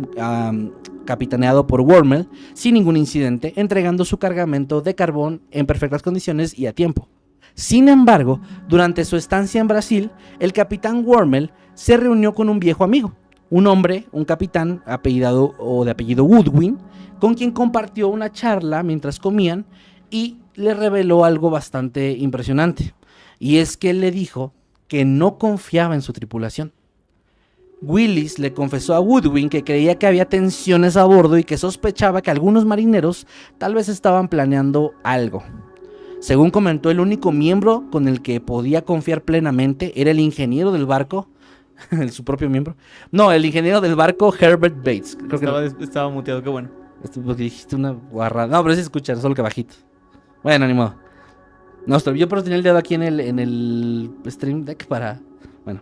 capitaneado por Wormel, sin ningún incidente, entregando su cargamento de carbón en perfectas condiciones y a tiempo. Sin embargo, durante su estancia en Brasil, el capitán Wormel se reunió con un viejo amigo, un hombre, un capitán de apellido Woodwin, con quien compartió una charla mientras comían y le reveló algo bastante impresionante. Y es que él le dijo que no confiaba en su tripulación. Willis le confesó a Woodwin que creía que había tensiones a bordo y que sospechaba que algunos marineros tal vez estaban planeando algo. Según comentó, el único miembro con el que podía confiar plenamente era el ingeniero del barco, su propio miembro. No, el ingeniero del barco, Herbert Bates. Creo que estaba muteado, qué bueno. Porque dijiste una guarrada. No, pero sí escuchar, solo que bajito. Bueno, ni modo. No, yo pero tenía el dedo aquí en el stream deck para... Bueno.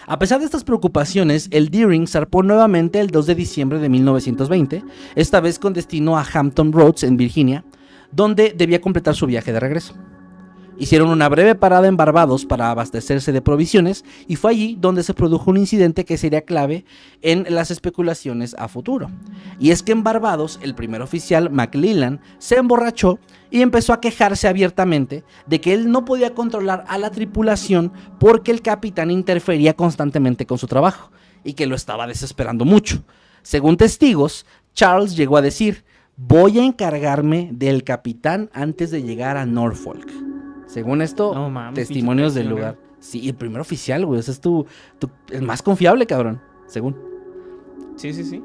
A pesar de estas preocupaciones, el Deering zarpó nuevamente el 2 de diciembre de 1920, esta vez con destino a Hampton Roads en Virginia, donde debía completar su viaje de regreso. Hicieron una breve parada en Barbados para abastecerse de provisiones y fue allí donde se produjo un incidente que sería clave en las especulaciones a futuro. Y es que en Barbados el primer oficial, McLellan, se emborrachó y empezó a quejarse abiertamente de que él no podía controlar a la tripulación porque el capitán interfería constantemente con su trabajo y que lo estaba desesperando mucho. Según testigos, Charles llegó a decir: "Voy a encargarme del capitán antes de llegar a Norfolk". Según esto, no, mames, testimonios del lugar. Sí, el primer oficial, güey. Ese es el más confiable, cabrón. Según. Sí.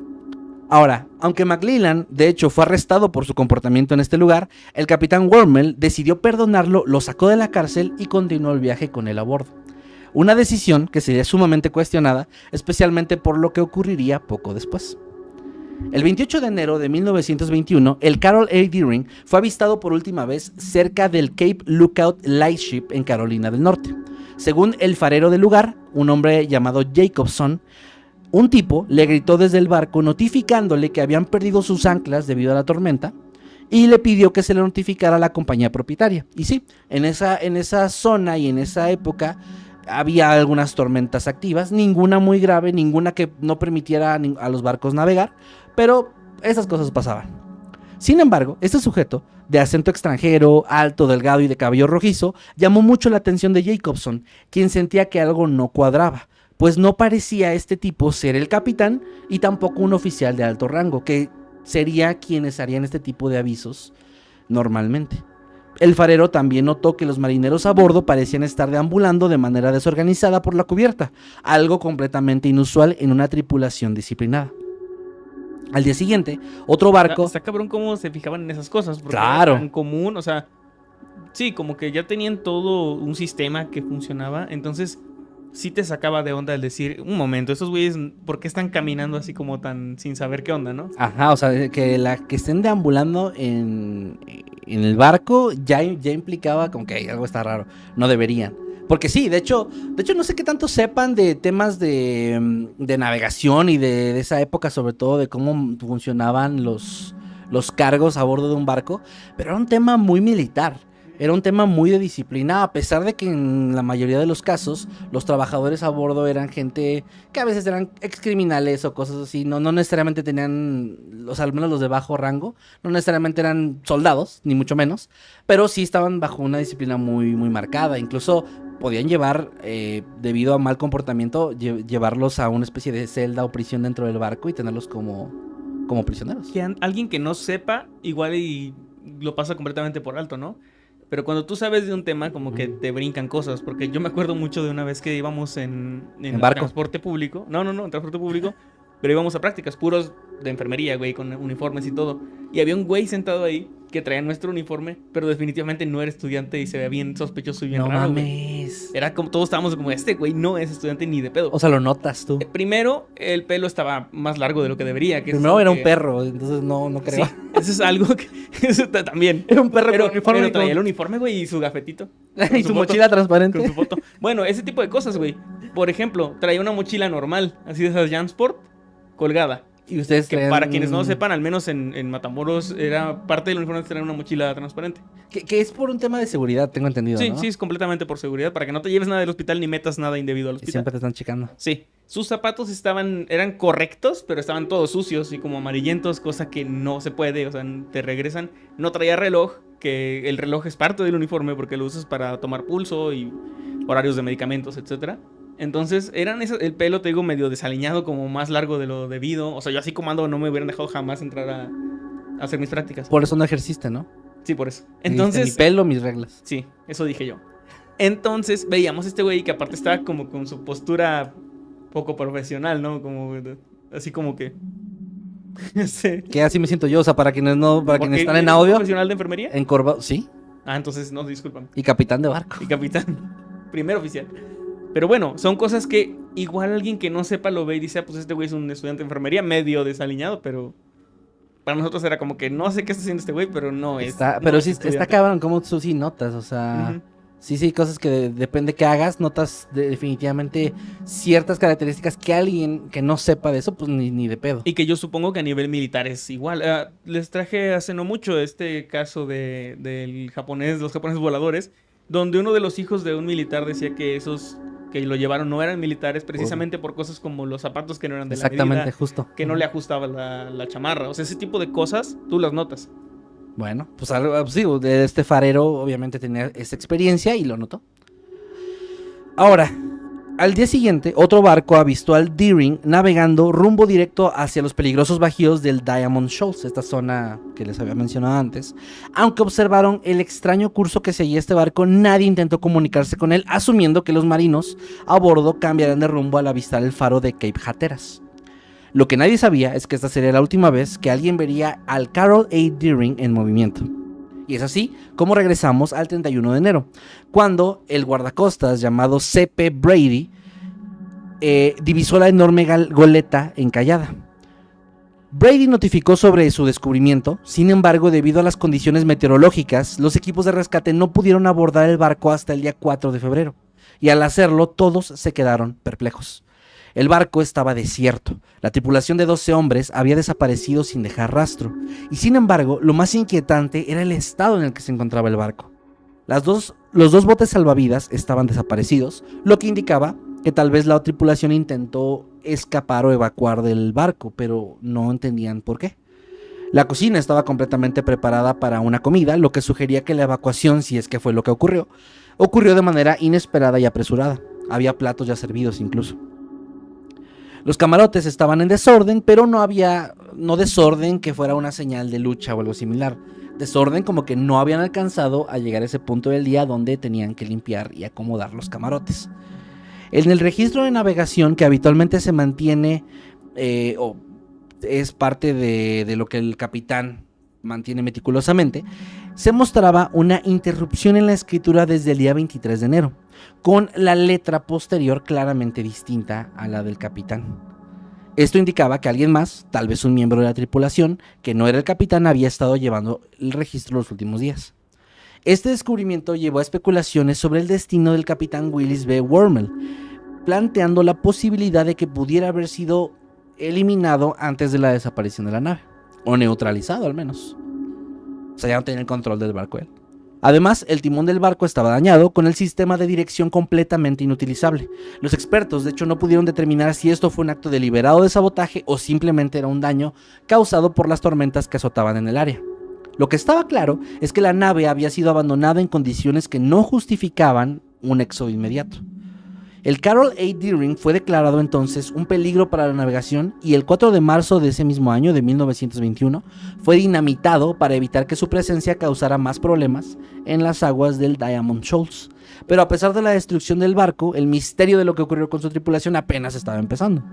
Ahora, aunque McLellan, de hecho, fue arrestado por su comportamiento en este lugar, el capitán Wormel decidió perdonarlo, lo sacó de la cárcel y continuó el viaje con él a bordo. Una decisión que sería sumamente cuestionada, especialmente por lo que ocurriría poco después. El 28 de enero de 1921, el Carol A. Deering fue avistado por última vez cerca del Cape Lookout Lightship en Carolina del Norte. Según el farero del lugar, un hombre llamado Jacobson, un tipo le gritó desde el barco notificándole que habían perdido sus anclas debido a la tormenta y le pidió que se le notificara a la compañía propietaria. Y sí, en esa zona y en esa época había algunas tormentas activas, ninguna muy grave, ninguna que no permitiera a los barcos navegar, pero esas cosas pasaban. Sin embargo, este sujeto, de acento extranjero, alto, delgado y de cabello rojizo, llamó mucho la atención de Jacobson, quien sentía que algo no cuadraba, pues no parecía este tipo ser el capitán y tampoco un oficial de alto rango, que sería quienes harían este tipo de avisos normalmente. El farero también notó que los marineros a bordo parecían estar deambulando de manera desorganizada por la cubierta, algo completamente inusual en una tripulación disciplinada. Al día siguiente, otro barco... Está cabrón cómo se fijaban en esas cosas, porque claro, era tan común, o sea, sí, como que ya tenían todo un sistema que funcionaba, entonces sí te sacaba de onda el decir, un momento, estos güeyes, ¿por qué están caminando así como tan sin saber qué onda, no? Ajá, o sea, que estén deambulando en el barco ya implicaba como que algo está raro, no deberían. Porque sí, de hecho no sé qué tanto sepan de temas de navegación y de esa época, sobre todo de cómo funcionaban los cargos a bordo de un barco, pero era un tema muy militar. Era un tema muy de disciplina, a pesar de que en la mayoría de los casos los trabajadores a bordo eran gente que a veces eran excriminales o cosas así, no necesariamente tenían, al menos los de bajo rango, no necesariamente eran soldados, ni mucho menos, pero sí estaban bajo una disciplina muy, muy marcada. Incluso podían llevar, debido a mal comportamiento, llevarlos a una especie de celda o prisión dentro del barco y tenerlos como prisioneros. Que alguien que no sepa, igual y lo pasa completamente por alto, ¿no? Pero cuando tú sabes de un tema, como que te brincan cosas. Porque yo me acuerdo mucho de una vez que íbamos en barco. Transporte público. No, en transporte público. Pero íbamos a prácticas, puros de enfermería, güey, con uniformes y todo. Y había un güey sentado ahí que traía nuestro uniforme, pero definitivamente no era estudiante y se veía bien sospechoso y bien raro, güey. No mames. Era como, todos estábamos como, este güey no es estudiante ni de pedo. O sea, lo notas tú. Primero, el pelo estaba más largo de lo que debería. Primero era un perro, entonces no creo. Sí, eso es algo que... Eso también. Era un perro pero, con uniforme. Pero traía el uniforme, güey, y su gafetito. Y su mochila transparente. Con su foto. Bueno, ese tipo de cosas, güey. Por ejemplo, traía una mochila normal, así de esas Jansport, colgada. Y ustedes que para quienes no lo sepan, al menos en Matamoros, era parte del uniforme tener una mochila transparente. Que es por un tema de seguridad, tengo entendido, sí, ¿no? Sí, es completamente por seguridad, para que no te lleves nada del hospital ni metas nada indebido al hospital. Y siempre te están checando. Sí. Sus zapatos eran correctos, pero estaban todos sucios y como amarillentos, cosa que no se puede, o sea, te regresan. No traía reloj, que el reloj es parte del uniforme porque lo usas para tomar pulso y horarios de medicamentos, etcétera. Entonces, el pelo, te digo, medio desaliñado, como más largo de lo debido. O sea, yo así como ando, no me hubieran dejado jamás entrar a hacer mis prácticas. Por eso no ejerciste, ¿no? Sí, por eso. Entonces, mi pelo, mis reglas. Sí, eso dije yo. Entonces, veíamos a este güey que aparte estaba como con su postura poco profesional, ¿no? Como, así como que... sí. Que así me siento yo, o sea, para quienes están en audio. ¿Profesional de enfermería? Encorvado, sí. Ah, entonces, no, discúlpame. Y capitán de barco. Y capitán. Primer oficial. Pero bueno, son cosas que igual alguien que no sepa lo ve y dice, pues este güey es un estudiante de enfermería medio desaliñado, pero para nosotros era como que no sé qué está haciendo este güey, pero no es. Pero sí, está cabrón como tú sí notas, o sea, sí, cosas que depende que hagas, notas definitivamente ciertas características que alguien que no sepa de eso, pues ni de pedo. Y que yo supongo que a nivel militar es igual. Les traje hace no mucho este caso los japoneses voladores, donde uno de los hijos de un militar decía que esos que lo llevaron no eran militares precisamente por cosas como los zapatos que no eran de la medida. Exactamente, justo. Que no le ajustaba la chamarra. O sea, ese tipo de cosas tú las notas. Bueno, pues algo, sí, este farero obviamente tenía esa experiencia y lo notó. Ahora, al día siguiente, otro barco avistó al Deering navegando rumbo directo hacia los peligrosos bajíos del Diamond Shoals, esta zona que les había mencionado antes. Aunque observaron el extraño curso que seguía este barco, nadie intentó comunicarse con él, asumiendo que los marinos a bordo cambiarían de rumbo al avistar el faro de Cape Hatteras. Lo que nadie sabía es que esta sería la última vez que alguien vería al Carol A. Deering en movimiento. Y es así como regresamos al 31 de enero, cuando el guardacostas llamado C.P. Brady divisó la enorme goleta encallada. Brady notificó sobre su descubrimiento. Sin embargo, debido a las condiciones meteorológicas, los equipos de rescate no pudieron abordar el barco hasta el día 4 de febrero, y al hacerlo todos se quedaron perplejos. El barco estaba desierto, la tripulación de 12 hombres había desaparecido sin dejar rastro, y sin embargo, lo más inquietante era el estado en el que se encontraba el barco. Los dos botes salvavidas estaban desaparecidos, lo que indicaba que tal vez la tripulación intentó escapar o evacuar del barco, pero no entendían por qué. La cocina estaba completamente preparada para una comida, lo que sugería que la evacuación, si es que fue lo que ocurrió de manera inesperada y apresurada. Había platos ya servidos incluso. Los camarotes estaban en desorden, pero no desorden que fuera una señal de lucha o algo similar. Desorden como que no habían alcanzado a llegar a ese punto del día donde tenían que limpiar y acomodar los camarotes. En el registro de navegación que habitualmente se mantiene, o es parte de lo que el capitán mantiene meticulosamente, se mostraba una interrupción en la escritura desde el día 23 de enero, con la letra posterior claramente distinta a la del capitán. Esto indicaba que alguien más, tal vez un miembro de la tripulación, que no era el capitán, había estado llevando el registro los últimos días. Este descubrimiento llevó a especulaciones sobre el destino del capitán Willis B. Wormel, planteando la posibilidad de que pudiera haber sido eliminado antes de la desaparición de la nave, o neutralizado al menos. O sea, ya no tenía el control del barco él. Además, el timón del barco estaba dañado, con el sistema de dirección completamente inutilizable. Los expertos, de hecho, no pudieron determinar si esto fue un acto deliberado de sabotaje o simplemente era un daño causado por las tormentas que azotaban en el área. Lo que estaba claro es que la nave había sido abandonada en condiciones que no justificaban un éxodo inmediato. El Carroll A. Deering fue declarado entonces un peligro para la navegación y el 4 de marzo de ese mismo año, de 1921, fue dinamitado para evitar que su presencia causara más problemas en las aguas del Diamond Shoals. Pero a pesar de la destrucción del barco, el misterio de lo que ocurrió con su tripulación apenas estaba empezando.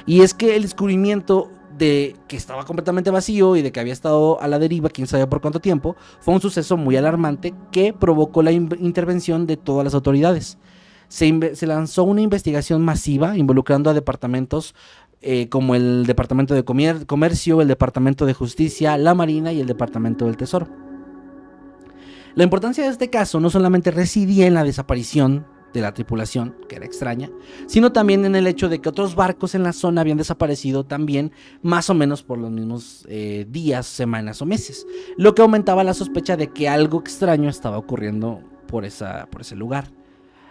Y es que el descubrimiento de que estaba completamente vacío y de que había estado a la deriva quién sabe por cuánto tiempo fue un suceso muy alarmante que provocó la intervención de todas las autoridades. Se lanzó una investigación masiva involucrando a departamentos como el Departamento de Comercio, el Departamento de Justicia, la Marina y el Departamento del Tesoro. La importancia de este caso no solamente residía en la desaparición de la tripulación, que era extraña, sino también en el hecho de que otros barcos en la zona habían desaparecido también más o menos por los mismos días, semanas o meses, lo que aumentaba la sospecha de que algo extraño estaba ocurriendo por ese lugar.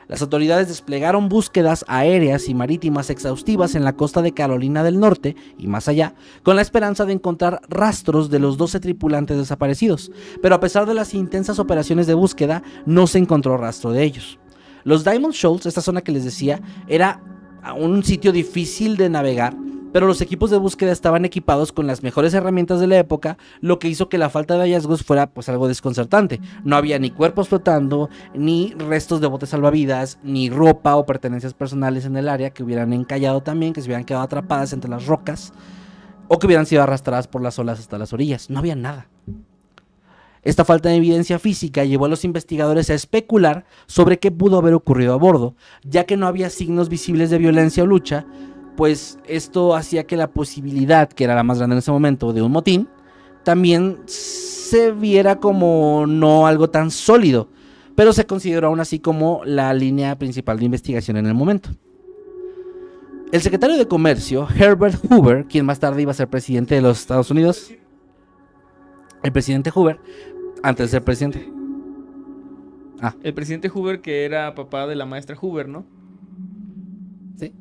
Las autoridades desplegaron búsquedas aéreas y marítimas exhaustivas en la costa de Carolina del Norte y más allá, con la esperanza de encontrar rastros de los 12 tripulantes desaparecidos, pero a pesar de las intensas operaciones de búsqueda, no se encontró rastro de ellos. Los Diamond Shoals, esta zona que les decía, era un sitio difícil de navegar, pero los equipos de búsqueda estaban equipados con las mejores herramientas de la época, lo que hizo que la falta de hallazgos fuera pues algo desconcertante. No había ni cuerpos flotando, ni restos de botes salvavidas, ni ropa o pertenencias personales en el área que hubieran encallado también, que se hubieran quedado atrapadas entre las rocas, o que hubieran sido arrastradas por las olas hasta las orillas. No había nada. Esta falta de evidencia física llevó a los investigadores a especular sobre qué pudo haber ocurrido a bordo, ya que no había signos visibles de violencia o lucha, pues esto hacía que la posibilidad, que era la más grande en ese momento, de un motín, también se viera como no algo tan sólido, pero se consideró aún así como la línea principal de investigación en el momento. El secretario de Comercio, Herbert Hoover, quien más tarde iba a ser presidente de los Estados Unidos, el presidente Hoover, antes de ser presidente. El presidente Hoover, que era papá de la maestra Hoover, ¿no? Sí.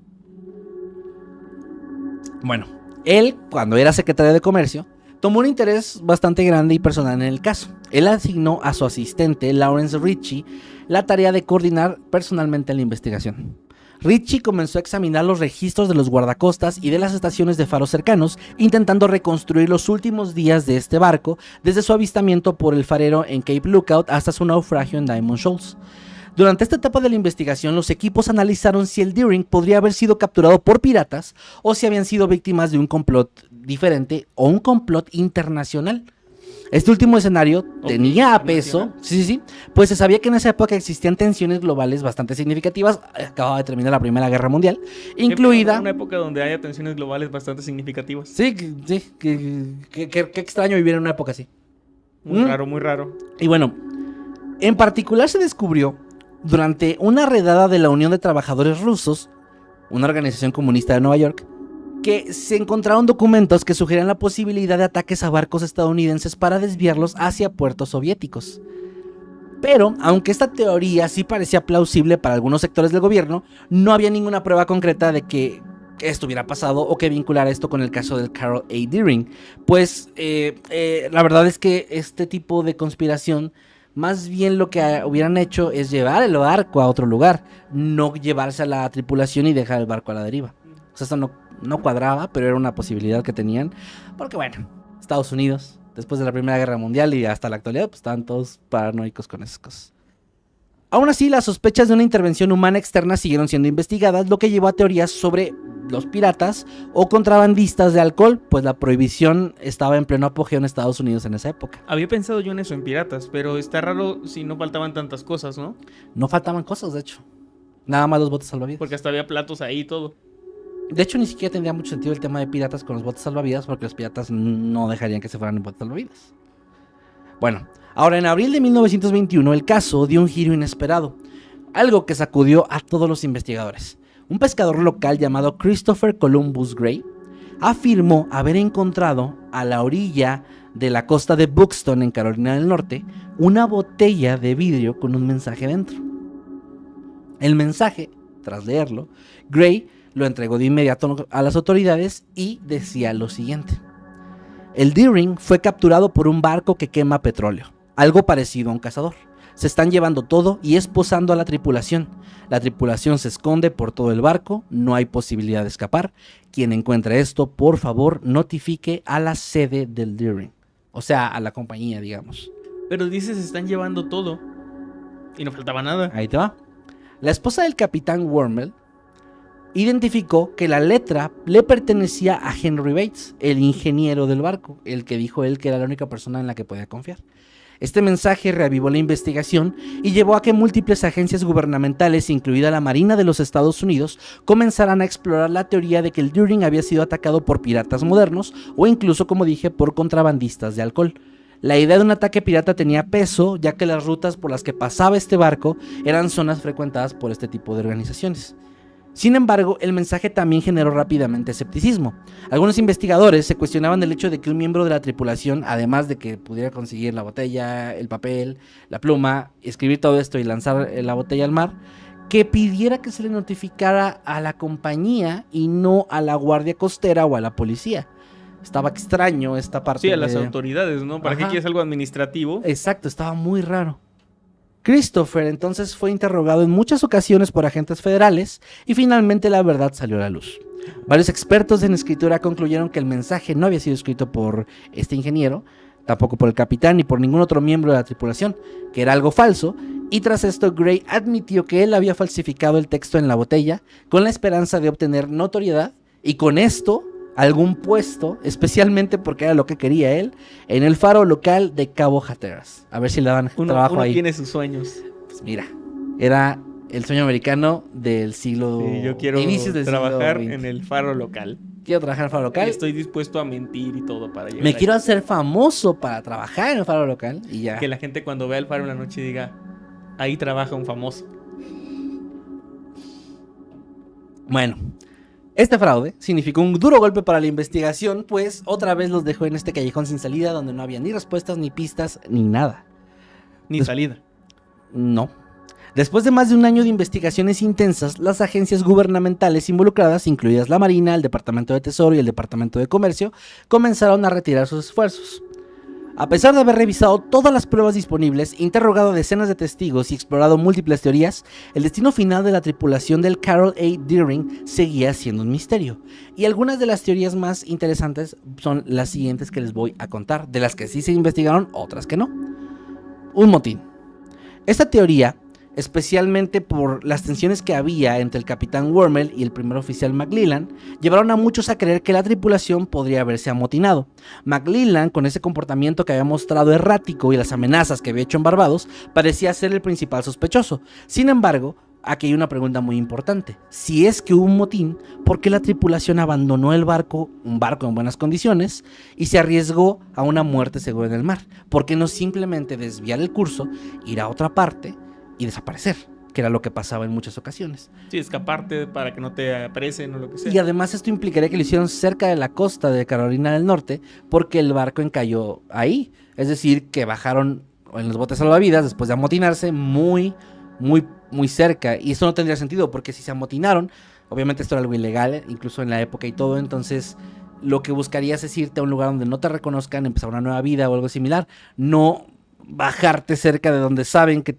Bueno, él, cuando era secretario de Comercio, tomó un interés bastante grande y personal en el caso. Él asignó a su asistente, Lawrence Ritchie, la tarea de coordinar personalmente la investigación. Ritchie comenzó a examinar los registros de los guardacostas y de las estaciones de faros cercanos, intentando reconstruir los últimos días de este barco, desde su avistamiento por el farero en Cape Lookout hasta su naufragio en Diamond Shoals. Durante esta etapa de la investigación, los equipos analizaron si el Deering podría haber sido capturado por piratas o si habían sido víctimas de un complot diferente o un complot internacional. Este último escenario tenía a peso, sí, pues se sabía que en esa época existían tensiones globales bastante significativas. Acababa de terminar la Primera Guerra Mundial, incluida... Una época donde haya tensiones globales bastante significativas. Sí, qué extraño vivir en una época así. Muy raro, muy raro. Y bueno, en particular se descubrió durante una redada de la Unión de Trabajadores Rusos, una organización comunista de Nueva York, que se encontraron documentos que sugerían la posibilidad de ataques a barcos estadounidenses para desviarlos hacia puertos soviéticos. Pero, aunque esta teoría sí parecía plausible para algunos sectores del gobierno, no había ninguna prueba concreta de que esto hubiera pasado o que vinculara esto con el caso del Carol A. Deering. Pues la verdad es que este tipo de conspiración, más bien lo que hubieran hecho es llevar el barco a otro lugar, no llevarse a la tripulación y dejar el barco a la deriva. O sea, esto no cuadraba, pero era una posibilidad que tenían. Porque bueno, Estados Unidos, después de la Primera Guerra Mundial y hasta la actualidad, pues estaban todos paranoicos con esas cosas. Aún así, las sospechas de una intervención humana externa siguieron siendo investigadas, lo que llevó a teorías sobre los piratas o contrabandistas de alcohol, pues la prohibición estaba en pleno apogeo en Estados Unidos en esa época. Había pensado yo en eso, en piratas, pero está raro si no faltaban tantas cosas, ¿no? No faltaban cosas, de hecho. Nada más los botes salvavidas. Porque hasta había platos ahí y todo. De hecho, ni siquiera tendría mucho sentido el tema de piratas con los botes salvavidas, porque los piratas no dejarían que se fueran en botes salvavidas. Bueno, ahora en abril de 1921 el caso dio un giro inesperado, algo que sacudió a todos los investigadores. Un pescador local llamado Christopher Columbus Gray afirmó haber encontrado a la orilla de la costa de Buxton en Carolina del Norte una botella de vidrio con un mensaje dentro. El mensaje, tras leerlo, Gray lo entregó de inmediato a las autoridades y decía lo siguiente: el Deering fue capturado por un barco que quema petróleo, algo parecido a un cazador. Se están llevando todo y esposando a la tripulación. La tripulación se esconde por todo el barco, no hay posibilidad de escapar. Quien encuentre esto, por favor, notifique a la sede del Deering. O sea, a la compañía, digamos. Pero dice se están llevando todo y no faltaba nada. Ahí te va. La esposa del capitán Wormel identificó que la letra le pertenecía a Henry Bates, el ingeniero del barco, el que dijo él que era la única persona en la que podía confiar. Este mensaje reavivó la investigación y llevó a que múltiples agencias gubernamentales, incluida la Marina de los Estados Unidos, comenzaran a explorar la teoría de que el Deering había sido atacado por piratas modernos o incluso, como dije, por contrabandistas de alcohol. La idea de un ataque pirata tenía peso, ya que las rutas por las que pasaba este barco eran zonas frecuentadas por este tipo de organizaciones. Sin embargo, el mensaje también generó rápidamente escepticismo. Algunos investigadores se cuestionaban el hecho de que un miembro de la tripulación, además de que pudiera conseguir la botella, el papel, la pluma, escribir todo esto y lanzar la botella al mar, que pidiera que se le notificara a la compañía y no a la guardia costera o a la policía. Estaba extraño esta parte. Sí, a las autoridades, ¿no? ¿Para qué quieres algo administrativo? Exacto, estaba muy raro. Christopher entonces fue interrogado en muchas ocasiones por agentes federales y finalmente la verdad salió a la luz. Varios expertos en escritura concluyeron que el mensaje no había sido escrito por este ingeniero, tampoco por el capitán ni por ningún otro miembro de la tripulación, que era algo falso, y tras esto Gray admitió que él había falsificado el texto en la botella con la esperanza de obtener notoriedad y con esto algún puesto, especialmente porque era lo que quería él, en el faro local de Cabo Hatteras. A ver si le dan trabajo ahí. Uno tiene sus sueños. Pues mira, era el sueño americano del siglo... Sí, yo quiero trabajar en el faro local. Quiero trabajar en el faro local. Y estoy dispuesto a mentir y todo para llegar Me ahí. quiero hacer famoso para trabajar en el faro local y ya. Que la gente cuando vea el faro en la noche diga, ahí trabaja un famoso. Bueno, este fraude significó un duro golpe para la investigación, pues otra vez los dejó en este callejón sin salida donde no había ni respuestas, ni pistas, ni nada. Ni salida. No. Después de más de un año de investigaciones intensas, las agencias gubernamentales involucradas, incluidas la Marina, el Departamento de Tesoro y el Departamento de Comercio, comenzaron a retirar sus esfuerzos. A pesar de haber revisado todas las pruebas disponibles, interrogado a decenas de testigos y explorado múltiples teorías, el destino final de la tripulación del Carol A. Deering seguía siendo un misterio. Y algunas de las teorías más interesantes son las siguientes que les voy a contar, de las que sí se investigaron, otras que no. Un motín. Esta teoría especialmente por las tensiones que había entre el capitán Wormel y el primer oficial McLellan, llevaron a muchos a creer que la tripulación podría haberse amotinado. McLellan, con ese comportamiento que había mostrado errático y las amenazas que había hecho en Barbados, parecía ser el principal sospechoso. Sin embargo, aquí hay una pregunta muy importante. Si es que hubo un motín, ¿por qué la tripulación abandonó el barco, un barco en buenas condiciones, y se arriesgó a una muerte segura en el mar? ¿Por qué no simplemente desviar el curso, ir a otra parte y desaparecer? Que era lo que pasaba en muchas ocasiones. Sí, escaparte para que no te apresen o lo que sea. Y además esto implicaría que lo hicieron cerca de la costa de Carolina del Norte, porque el barco encalló ahí. Es decir, que bajaron en los botes salvavidas después de amotinarse muy cerca, y eso no tendría sentido, porque si se amotinaron, obviamente esto era algo ilegal, incluso en la época y todo, entonces lo que buscarías es irte a un lugar donde no te reconozcan, empezar una nueva vida o algo similar, no bajarte cerca de donde sabes que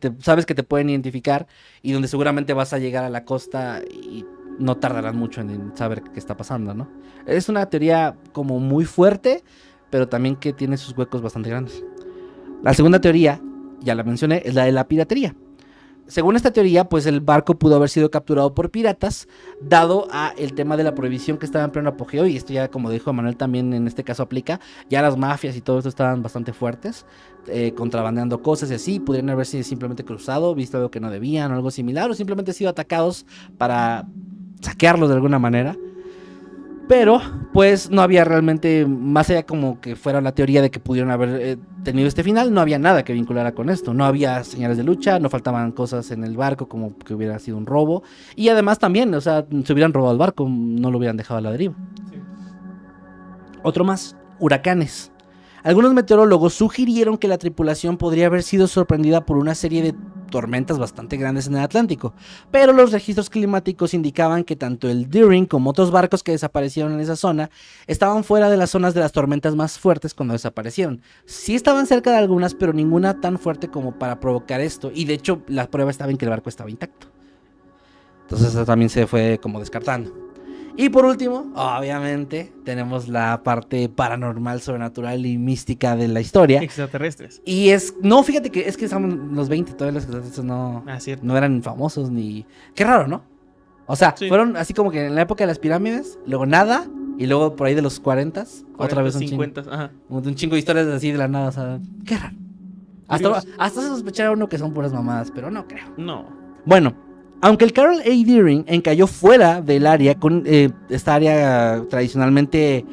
te pueden identificar y donde seguramente vas a llegar a la costa y no tardarán mucho en saber qué está pasando, ¿no? Es una teoría como muy fuerte, pero también que tiene sus huecos bastante grandes. La segunda teoría, ya la mencioné, es la de la piratería. Según esta teoría, pues el barco pudo haber sido capturado por piratas, dado a el tema de la prohibición que estaba en pleno apogeo, y esto ya, como dijo Manuel, también en este caso aplica. Ya las mafias y todo esto estaban bastante fuertes, contrabandeando cosas y así. Pudieron haberse simplemente cruzado, visto algo que no debían o algo similar, o simplemente sido atacados para saquearlos de alguna manera. Pero, pues, no había realmente, más allá como que fuera la teoría de que pudieron haber tenido este final, no había nada que vinculara con esto. No había señales de lucha, no faltaban cosas en el barco como que hubiera sido un robo. Y además también, o sea, se hubieran robado el barco, no lo hubieran dejado a la deriva. Sí. Otro más, huracanes. Algunos meteorólogos sugirieron que la tripulación podría haber sido sorprendida por una serie de tormentas bastante grandes en el Atlántico, pero los registros climáticos indicaban que tanto el Deering como otros barcos que desaparecieron en esa zona estaban fuera de las zonas de las tormentas más fuertes cuando desaparecieron. Sí estaban cerca de algunas, pero ninguna tan fuerte como para provocar esto, y de hecho la prueba estaba en que el barco estaba intacto. Entonces eso también se fue como descartando. Y por último, obviamente, tenemos la parte paranormal, sobrenatural y mística de la historia. Extraterrestres. Y fíjate que es que son los 20, todavía los extraterrestres no eran famosos ni... Qué raro, ¿no? O sea, sí. Fueron así como que en la época de las pirámides, luego nada, y luego por ahí de los 40s, otra vez un 50, ajá. Un chingo de historias así de la nada, o sea, qué raro. Hasta se sospechara uno que son puras mamadas, pero no creo. No. Bueno, aunque el Carroll A. Deering encalló fuera del área, con esta área tradicionalmente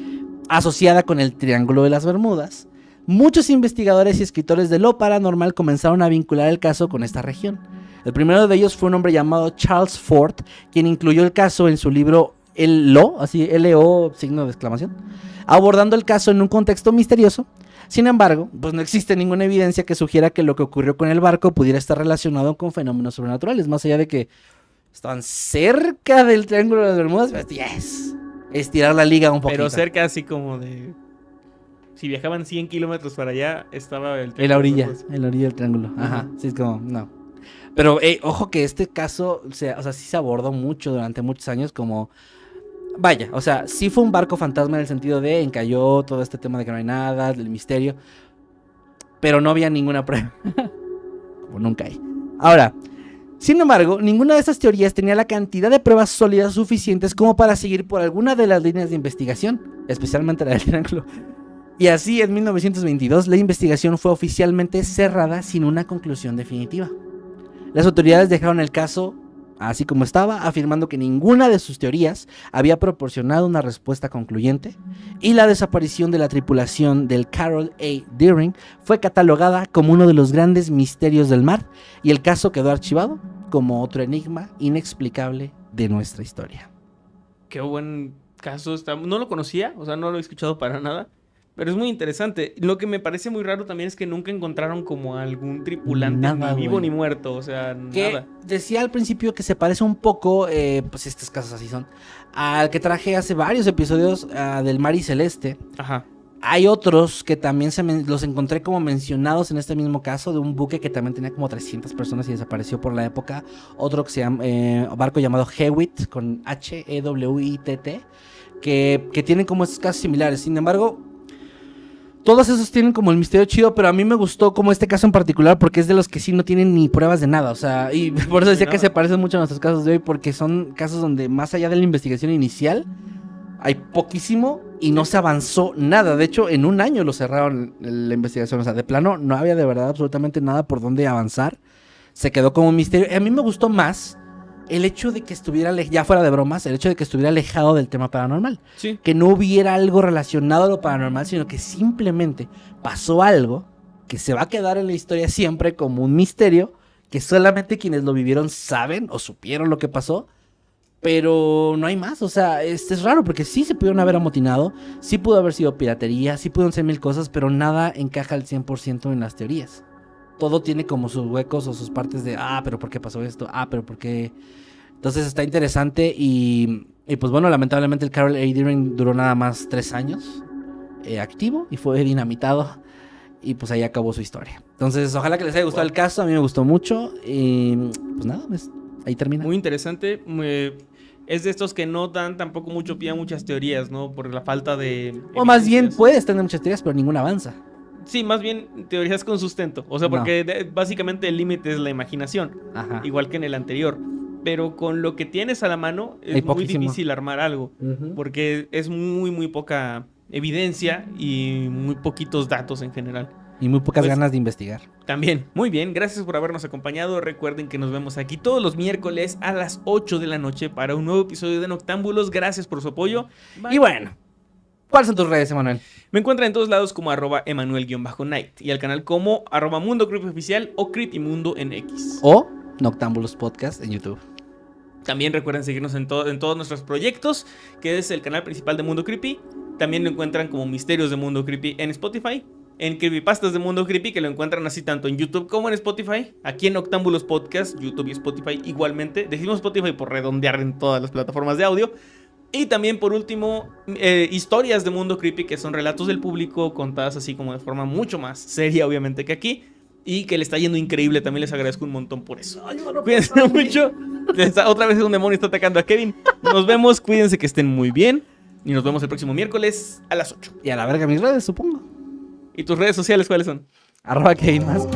asociada con el Triángulo de las Bermudas, muchos investigadores y escritores de lo paranormal comenzaron a vincular el caso con esta región. El primero de ellos fue un hombre llamado Charles Ford, quien incluyó el caso en su libro L-O, signo de exclamación, abordando el caso en un contexto misterioso. Sin embargo, pues no existe ninguna evidencia que sugiera que lo que ocurrió con el barco pudiera estar relacionado con fenómenos sobrenaturales, más allá de que estaban cerca del Triángulo de las Bermudas. Pues, yes, estirar la liga un poquito. Pero cerca así como de... Si viajaban 100 kilómetros para allá, estaba el triángulo. En la orilla del triángulo. Ajá, sí, es como, no. Pero, ojo que este caso, o sea, sí se abordó mucho durante muchos años como... Vaya, o sea, sí fue un barco fantasma en el sentido de encalló todo este tema de que no hay nada, del misterio, pero no había ninguna prueba. Como nunca hay. Ahora, sin embargo, ninguna de estas teorías tenía la cantidad de pruebas sólidas suficientes como para seguir por alguna de las líneas de investigación, especialmente la del triángulo. Y así, en 1922, la investigación fue oficialmente cerrada sin una conclusión definitiva. Las autoridades dejaron el caso así como estaba, afirmando que ninguna de sus teorías había proporcionado una respuesta concluyente, y la desaparición de la tripulación del Carroll A. Deering fue catalogada como uno de los grandes misterios del mar, y el caso quedó archivado como otro enigma inexplicable de nuestra historia. Qué buen caso está. No lo conocía, o sea, no lo he escuchado para nada. Pero es muy interesante. Lo que me parece muy raro también es que nunca encontraron como algún tripulante nada, ni vivo ni muerto, o sea, que nada. Decía al principio que se parece un poco, pues estos casos así son, al que traje hace varios episodios del Mar y Celeste. Ajá. Hay otros que también los encontré como mencionados en este mismo caso, de un buque que también tenía como 300 personas y desapareció por la época. Otro que se llama, barco llamado Hewitt, con H-E-W-I-T-T, que tienen como estos casos similares. Sin embargo, todos esos tienen como el misterio chido, pero a mí me gustó como este caso en particular porque es de los que sí no tienen ni pruebas de nada, o sea, y por eso decía que se parecen mucho a nuestros casos de hoy porque son casos donde más allá de la investigación inicial hay poquísimo y no se avanzó nada. De hecho, en un año lo cerraron la investigación, o sea, de plano no había de verdad absolutamente nada por dónde avanzar. Se quedó como un misterio. A mí me gustó más el hecho de que estuviera, ya fuera de bromas, el hecho de que estuviera alejado del tema paranormal. Sí. Que no hubiera algo relacionado a lo paranormal, sino que simplemente pasó algo que se va a quedar en la historia siempre como un misterio, que solamente quienes lo vivieron saben o supieron lo que pasó, pero no hay más. O sea, es raro porque sí se pudieron haber amotinado, sí pudo haber sido piratería, sí pudieron ser mil cosas, pero nada encaja al 100% en las teorías. Todo tiene como sus huecos o sus partes de, pero ¿por qué pasó esto? Pero ¿por qué? Entonces está interesante y pues bueno, lamentablemente el Carol A. Deering duró nada más 3 años activo y fue dinamitado y pues ahí acabó su historia. Entonces ojalá que les haya gustado el caso, a mí me gustó mucho y pues nada, ahí termina. Muy interesante, es de estos que no dan tampoco mucho pie a muchas teorías, ¿no? Por la falta de... O más bien puedes tener muchas teorías, pero ninguna avanza. Sí, más bien teorías con sustento. O sea, porque básicamente el límite es la imaginación. Ajá. Igual que en el anterior. Pero con lo que tienes a la mano es muy difícil armar algo. Porque es muy, muy poca evidencia y muy poquitos datos en general. Y muy pocas ganas de investigar. También. Muy bien, gracias por habernos acompañado. Recuerden que nos vemos aquí todos los miércoles a las 8 de la noche para un nuevo episodio de Noctámbulos. Gracias por su apoyo. Bye. Y bueno, ¿cuáles son tus redes, Emanuel? Me encuentran en todos lados como @Emanuel_Night y al canal como @Mundo Creepy Oficial o Creepymundo en X. O Noctámbulos Podcast en YouTube. También recuerden seguirnos en todos nuestros proyectos, que es el canal principal de Mundo Creepy. También lo encuentran como Misterios de Mundo Creepy en Spotify. En Creepypastas de Mundo Creepy, que lo encuentran así tanto en YouTube como en Spotify. Aquí en Noctámbulos Podcast, YouTube y Spotify igualmente. Decimos Spotify por redondear en todas las plataformas de audio. Y también por último, historias de Mundo Creepy, que son relatos del público contadas así como de forma mucho más seria obviamente que aquí. Y que le está yendo increíble, también les agradezco un montón por eso. Cuídense mucho. Otra vez un demonio está atacando a Kevin. Nos vemos, cuídense, que estén muy bien. Y nos vemos el próximo miércoles a las 8. Y a la verga mis redes, supongo. ¿Y tus redes sociales cuáles son? @Kevin Más.